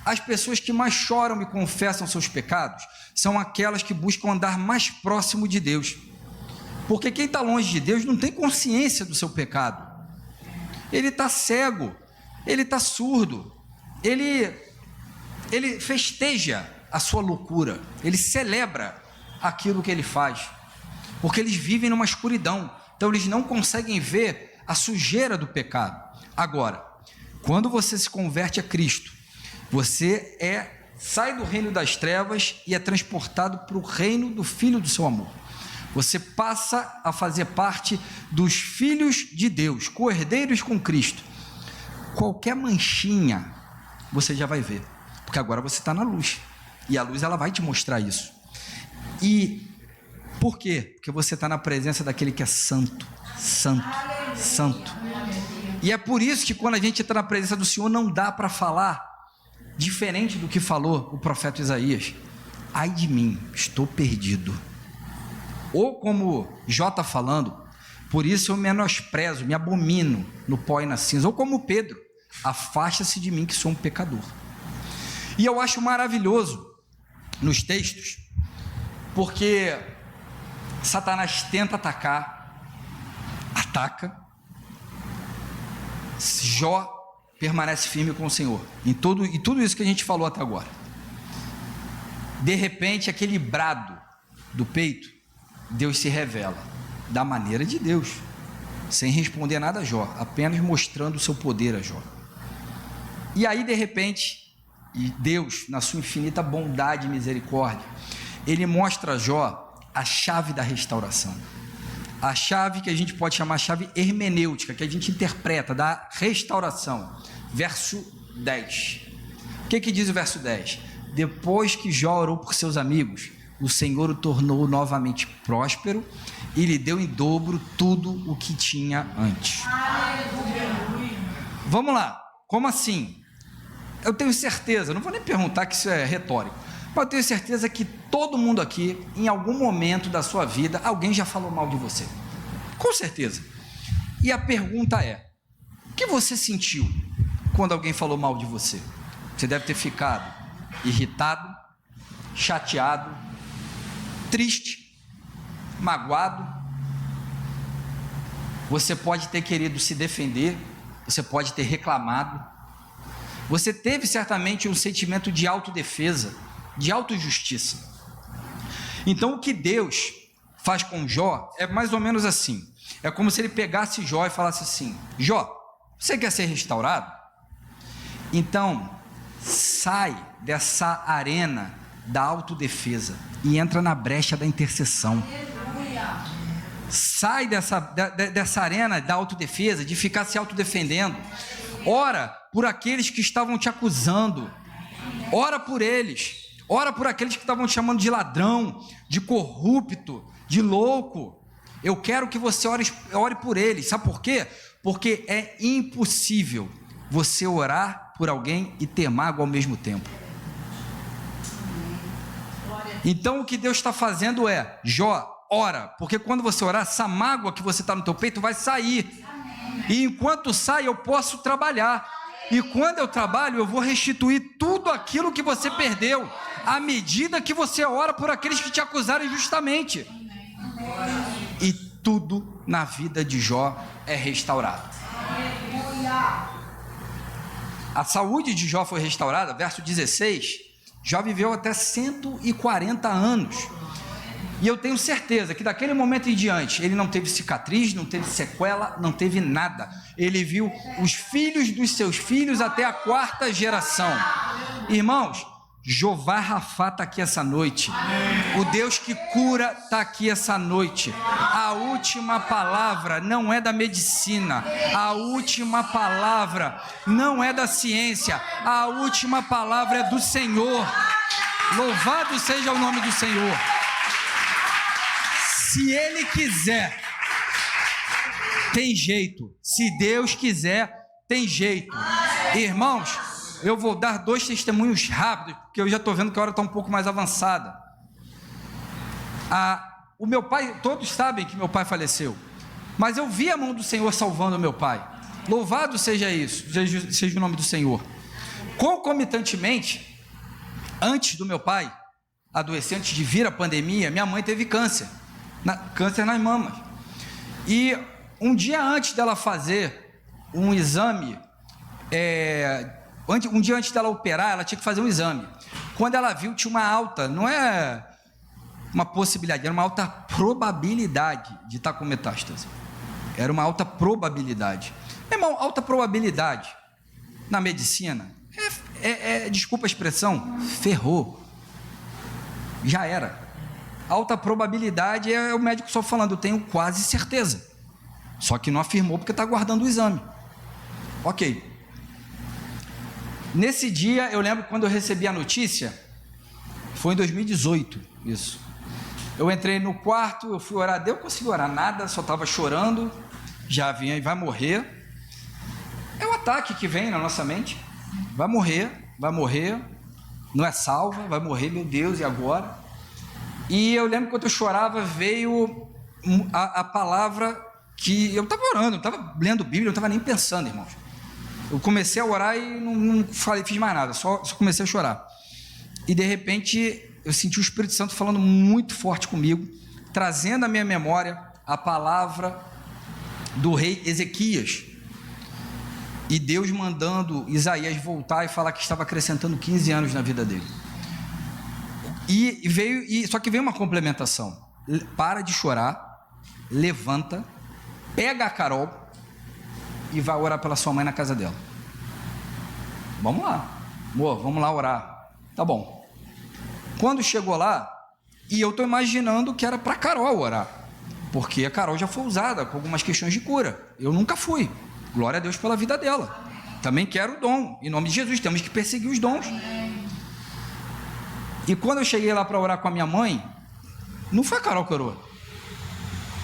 as pessoas que mais choram e confessam seus pecados são aquelas que buscam andar mais próximo de Deus. Porque quem está longe de Deus não tem consciência do seu pecado. Ele está cego, ele está surdo, ele festeja a sua loucura, ele celebra aquilo que ele faz, porque eles vivem numa escuridão, então eles não conseguem ver a sujeira do pecado. Agora, quando você se converte a Cristo, você sai do reino das trevas e é transportado para o reino do Filho do seu amor. Você passa a fazer parte dos filhos de Deus, co-herdeiros com Cristo. Qualquer manchinha você já vai ver, porque agora você está na luz, e a luz ela vai te mostrar isso. E por quê? Porque você está na presença daquele que é santo, santo, santo. E é por isso que quando a gente está na presença do Senhor, não dá para falar diferente do que falou o profeta Isaías: ai de mim, estou perdido. Ou como Jó está falando: por isso eu menosprezo, me abomino no pó e na cinza. Ou como Pedro: afasta-se de mim que sou um pecador. E eu acho maravilhoso nos textos, porque Satanás tenta atacar, ataca, Jó permanece firme com o Senhor, em tudo isso que a gente falou até agora. De repente, aquele brado do peito, Deus se revela, da maneira de Deus, sem responder nada a Jó, apenas mostrando o seu poder a Jó. E aí, de repente, Deus, na sua infinita bondade e misericórdia, Ele mostra a Jó a chave da restauração. A chave que a gente pode chamar chave hermenêutica, que a gente interpreta, da restauração. Verso 10. O que diz o verso 10? Depois que Jó orou por seus amigos, o Senhor o tornou novamente próspero e lhe deu em dobro tudo o que tinha antes. Vamos lá, como assim? Eu tenho certeza, não vou nem perguntar que isso é retórico, mas eu tenho certeza que todo mundo aqui, em algum momento da sua vida, alguém já falou mal de você. Com certeza. E a pergunta é: o que você sentiu quando alguém falou mal de você? Você deve ter ficado irritado, chateado, triste, magoado. Você pode ter querido se defender, você pode ter reclamado. Você teve certamente um sentimento de autodefesa, de autojustiça. Então, o que Deus faz com Jó é mais ou menos assim. É como se ele pegasse Jó e falasse assim: Jó, você quer ser restaurado? Então, sai dessa arena da autodefesa e entra na brecha da intercessão. Sai dessa arena da autodefesa, de ficar se autodefendendo. Ora por aqueles que estavam te acusando. Ora por eles. Ora por aqueles que estavam te chamando de ladrão, de corrupto, de louco. Eu quero que você ore por eles. Sabe por quê? Porque é impossível você orar por alguém e ter mágoa ao mesmo tempo. Então o que Deus está fazendo é: Jó, ora, porque quando você orar, essa mágoa que você está no teu peito vai sair. E enquanto sai, eu posso trabalhar. E quando eu trabalho, eu vou restituir tudo aquilo que você perdeu, à medida que você ora por aqueles que te acusaram injustamente. E tudo na vida de Jó é restaurado. A saúde de Jó foi restaurada, verso 16. Jó viveu até 140 anos. E eu tenho certeza que daquele momento em diante, ele não teve cicatriz, não teve sequela, não teve nada. Ele viu os filhos dos seus filhos até a 4ª geração. Irmãos, Jeová Rafá está aqui essa noite. O Deus que cura está aqui essa noite. A última palavra não é da medicina. A última palavra não é da ciência. A última palavra é do Senhor. Louvado seja o nome do Senhor. Se Ele quiser, tem jeito. Se Deus quiser, tem jeito. Irmãos, eu vou dar 2 testemunhos rápidos, porque eu já estou vendo que a hora está um pouco mais avançada. O meu pai, todos sabem que meu pai faleceu, mas eu vi a mão do Senhor salvando o meu pai. Louvado seja isso, seja o nome do Senhor. Concomitantemente, antes do meu pai adoecer, antes de vir a pandemia, minha mãe teve câncer. Câncer nas mamas. E um dia antes dela fazer um exame, um dia antes dela operar, ela tinha que fazer um exame. Quando ela viu, tinha uma alta, não é uma possibilidade, era uma alta probabilidade de estar com metástase. Era uma alta probabilidade. Meu irmão, alta probabilidade na medicina desculpa a expressão, ferrou. Já era. Alta probabilidade é o médico só falando: eu tenho quase certeza. Só que não afirmou porque está aguardando o exame. Ok. Nesse dia, eu lembro quando eu recebi a notícia, foi em 2018, isso. Eu entrei no quarto, eu fui orar, eu consegui orar nada, só estava chorando, já vinha e vai morrer. É o ataque que vem na nossa mente. Vai morrer, não é salva, vai morrer, meu Deus, e agora? E eu lembro que quando eu chorava, veio a palavra que eu estava orando, eu estava lendo Bíblia, eu não estava nem pensando, irmãos. Eu comecei a orar e não fiz mais nada, só comecei a chorar. E de repente, eu senti o Espírito Santo falando muito forte comigo, trazendo à minha memória a palavra do rei Ezequias, e Deus mandando Isaías voltar e falar que estava acrescentando 15 anos na vida dele. Só que veio uma complementação: para de chorar, levanta, pega a Carol e vai orar pela sua mãe na casa dela. Vamos lá, amor, vamos lá orar. Tá bom. Quando chegou lá, e eu estou imaginando que era para Carol orar, porque a Carol já foi usada com algumas questões de cura. Eu nunca fui. Glória a Deus pela vida dela. Também quero o dom. Em nome de Jesus, temos que perseguir os dons. E quando eu cheguei lá para orar com a minha mãe, não foi a Carol que orou.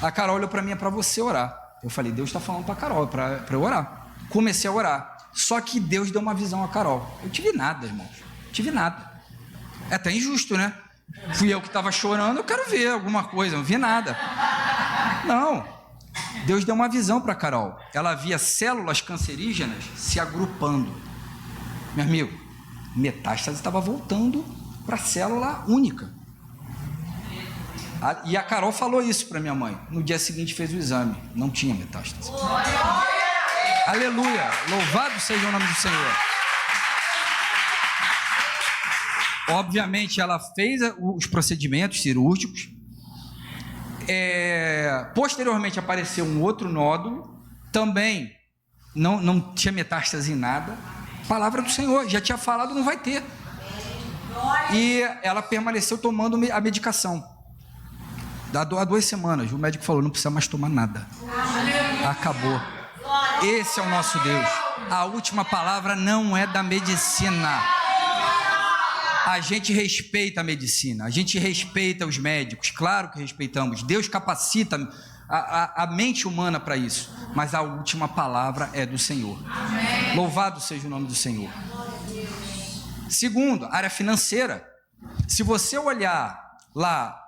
A Carol olhou para mim: é para você orar. Eu falei: Deus está falando para a Carol, para eu orar. Comecei a orar. Só que Deus deu uma visão a Carol. Eu tive nada, irmãos. Tive nada. É até injusto, né? Fui eu que estava chorando, eu quero ver alguma coisa. Não vi nada. Não. Deus deu uma visão para Carol. Ela via células cancerígenas se agrupando. Meu amigo, metástase estava voltando para a célula única. E a Carol falou isso para minha mãe. No dia seguinte fez o exame, não tinha metástase. Aleluia, louvado seja o nome do Senhor. Obviamente ela fez os procedimentos cirúrgicos. Posteriormente apareceu um outro nódulo, também não tinha metástase em nada. Palavra do Senhor, já tinha falado, não vai ter. E ela permaneceu tomando a medicação. Há 2 semanas, o médico falou: não precisa mais tomar nada. Acabou. Esse é o nosso Deus. A última palavra não é da medicina. A gente respeita a medicina, a gente respeita os médicos, claro que respeitamos. Deus capacita a mente humana para isso, mas a última palavra é do Senhor. Louvado seja o nome do Senhor. Segundo, área financeira. Se você olhar lá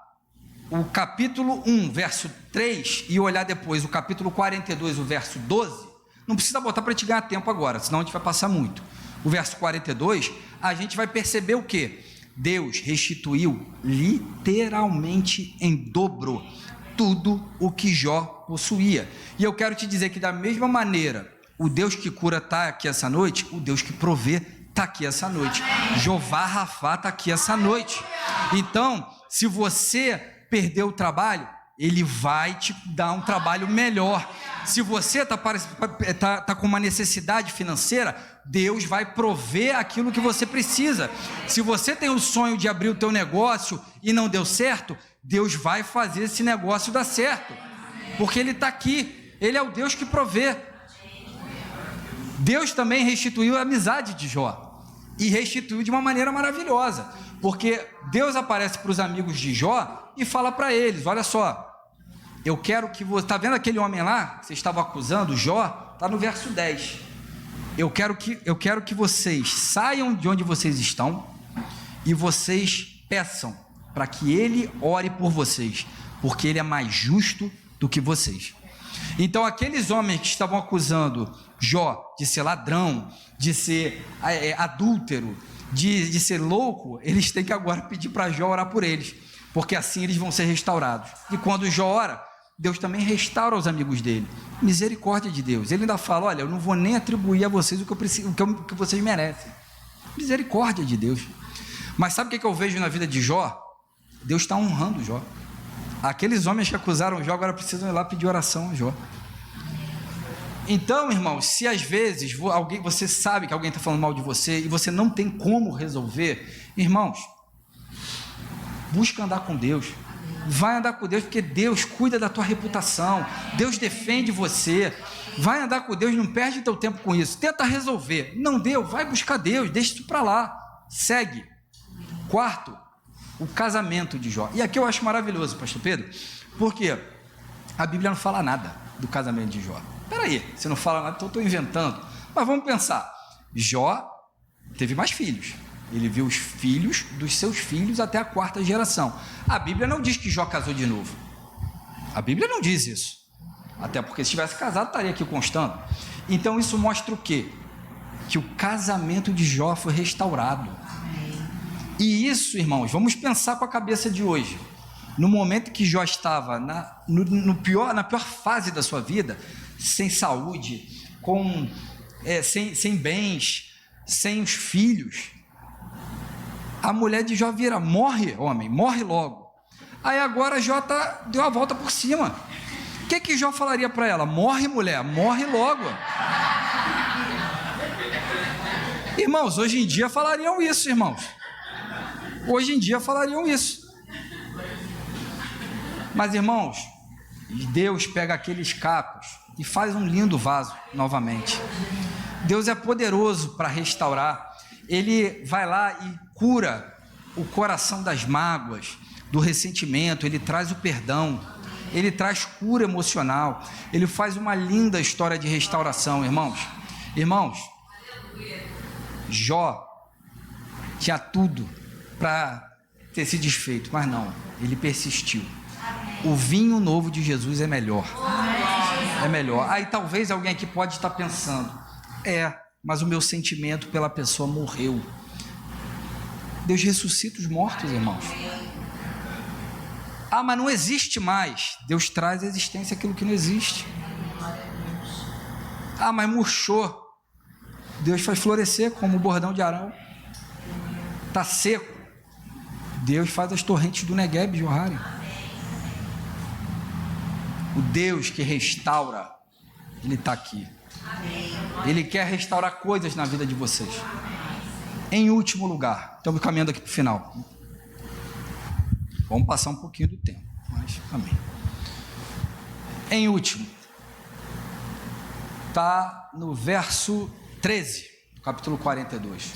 o capítulo 1, verso 3, e olhar depois o capítulo 42, o verso 12, não precisa botar para te ganhar tempo agora, senão a gente vai passar muito. O verso 42, a gente vai perceber o quê? Deus restituiu literalmente em dobro tudo o que Jó possuía. E eu quero te dizer que da mesma maneira, o Deus que cura está aqui essa noite, o Deus que provê está aqui essa noite. Jeová Rafá está aqui essa noite. Então, se você perdeu o trabalho, Ele vai te dar um trabalho melhor. Se você está com uma necessidade financeira, Deus vai prover aquilo que você precisa. Se você tem o sonho de abrir o teu negócio e não deu certo, Deus vai fazer esse negócio dar certo, porque Ele está aqui. Ele é o Deus que provê. Deus também restituiu a amizade de Jó, e restituiu de uma maneira maravilhosa, porque Deus aparece para os amigos de Jó e fala para eles: olha só, eu quero que você... Está vendo aquele homem lá que vocês estavam acusando, Jó? Está no verso 10. Eu quero que vocês saiam de onde vocês estão e vocês peçam para que ele ore por vocês, porque ele é mais justo do que vocês. Então aqueles homens que estavam acusando Jó de ser ladrão, de ser adúltero, de ser louco, eles têm que agora pedir para Jó orar por eles, porque assim eles vão ser restaurados. E quando Jó ora, Deus também restaura os amigos dele. Misericórdia de Deus. Ele ainda fala: olha, eu não vou nem atribuir a vocês o que vocês merecem. Misericórdia de Deus. Mas sabe o que eu vejo na vida de Jó? Deus está honrando Jó. Aqueles homens que acusaram Jó agora precisam ir lá pedir oração a Jó. Então, irmãos, se às vezes você sabe que alguém está falando mal de você e você não tem como resolver, irmãos, busca andar com Deus. Vai andar com Deus, porque Deus cuida da tua reputação, Deus defende você. Vai andar com Deus, não perde teu tempo com isso. Tenta resolver, não deu, vai buscar Deus, deixa isso para lá, segue. Quarto, o casamento de Jó. E aqui eu acho maravilhoso, pastor Pedro, porque a Bíblia não fala nada do casamento de Jó. Peraí, você não fala nada, então eu estou inventando. Mas vamos pensar, Jó teve mais filhos. Ele viu os filhos dos seus filhos até a 4ª geração. A Bíblia não diz que Jó casou de novo. A Bíblia não diz isso. Até porque se tivesse casado, estaria aqui constando. Então isso mostra o quê? Que o casamento de Jó foi restaurado. E isso, irmãos, vamos pensar com a cabeça de hoje. No momento que Jó estava na pior fase da sua vida, sem saúde, sem bens, sem os filhos. A mulher de Jó vira: morre, homem, morre logo. Aí agora Jó deu a volta por cima. O que Jó falaria para ela? Morre, mulher, morre logo. Irmãos, hoje em dia falariam isso, irmãos. Hoje em dia falariam isso. Mas, irmãos, Deus pega aqueles cacos e faz um lindo vaso novamente. Deus é poderoso para restaurar. Ele vai lá e cura o coração das mágoas, do ressentimento. Ele traz o perdão, ele traz cura emocional. Ele faz uma linda história de restauração, irmãos. Irmãos, Jó tinha tudo para ter se desfeito, mas não, ele persistiu. O vinho novo de Jesus é melhor. É melhor. Aí talvez alguém aqui pode estar pensando: mas o meu sentimento pela pessoa morreu. Deus ressuscita os mortos, irmãos. Mas não existe mais. Deus traz à existência aquilo que não existe. Mas murchou. Deus faz florescer como o bordão de Arão. Está seco. Deus faz as torrentes do Negueb jorrarem. O Deus que restaura, Ele está aqui. Ele quer restaurar coisas na vida de vocês. Em último lugar, estamos caminhando aqui para o final. Vamos passar um pouquinho do tempo, mas amém. Em último, está no verso 13, do capítulo 42.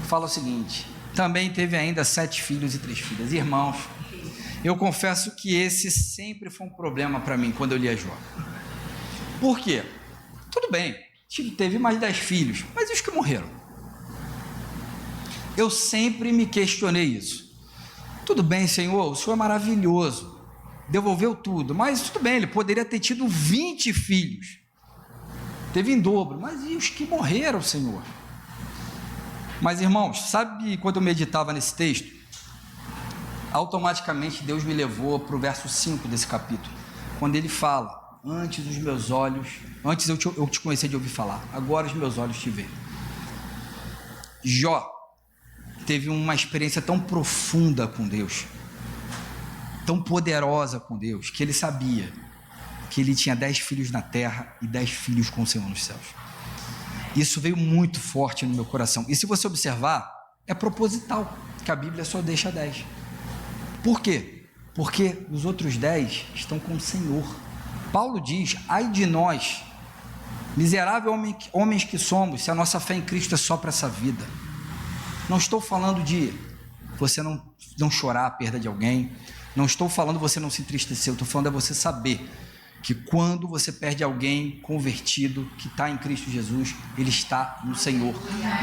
Fala o seguinte: também teve ainda 7 filhos e 3 filhas. Irmãos, eu confesso que esse sempre foi um problema para mim quando eu lia Jó. Por quê? Tudo bem, teve mais 10 filhos, mas e os que morreram? Eu sempre me questionei isso. Tudo bem, Senhor, o Senhor é maravilhoso, devolveu tudo, mas tudo bem, ele poderia ter tido 20 filhos, teve em dobro, mas e os que morreram, Senhor? Mas, irmãos, sabe quando eu meditava nesse texto, automaticamente Deus me levou para o verso 5 desse capítulo, quando ele fala: antes eu te conhecia de ouvir falar, agora os meus olhos te veem. Jó teve uma experiência tão profunda com Deus, tão poderosa com Deus, que ele sabia que ele tinha 10 filhos na terra e 10 filhos com o Senhor nos céus. Isso veio muito forte no meu coração. E se você observar, é proposital que a Bíblia só deixa 10. Por quê? Porque os outros 10 estão com o Senhor. Paulo diz: ai de nós, miserável homens que somos, se a nossa fé em Cristo é só para essa vida. Não estou falando de você não chorar a perda de alguém, não estou falando de você não se entristecer, eu estou falando de você saber que quando você perde alguém convertido, que está em Cristo Jesus, ele está no Senhor.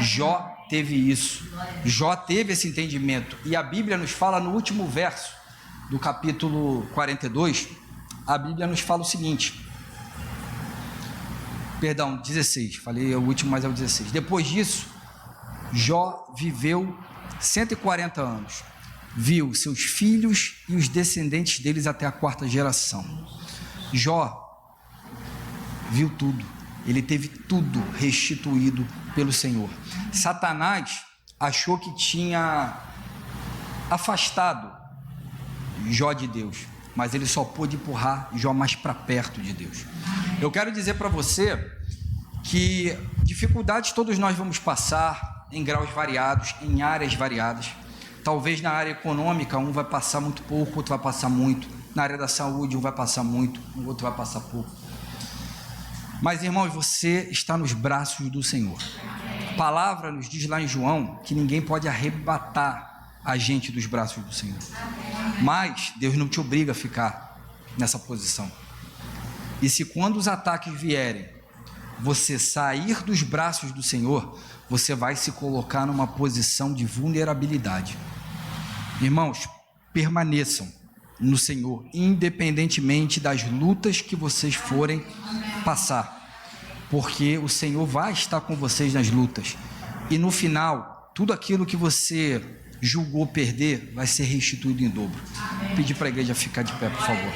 Jó teve isso, Jó teve esse entendimento, e a Bíblia nos fala no último verso do capítulo 42, a Bíblia nos fala o seguinte, 16, falei o último, mas é o 16, depois disso, Jó viveu 140 anos, viu seus filhos e os descendentes deles até a 4ª geração. Jó viu tudo, ele teve tudo restituído pelo Senhor. Satanás achou que tinha afastado Jó de Deus, mas ele só pôde empurrar Jó mais para perto de Deus. Eu quero dizer para você que dificuldades todos nós vamos passar em graus variados, em áreas variadas. Talvez na área econômica um vai passar muito pouco, outro vai passar muito. Na área da saúde um vai passar muito, o outro vai passar pouco. Mas, irmãos, você está nos braços do Senhor. A palavra nos diz lá em João que ninguém pode arrebatar a gente dos braços do Senhor. Mas Deus não te obriga a ficar nessa posição. E se quando os ataques vierem, você sair dos braços do Senhor, você vai se colocar numa posição de vulnerabilidade. Irmãos, permaneçam no Senhor, independentemente das lutas que vocês forem passar, porque o Senhor vai estar com vocês nas lutas, e no final, tudo aquilo que você julgou perder, vai ser restituído em dobro. Vou pedir para a igreja ficar de pé, por favor.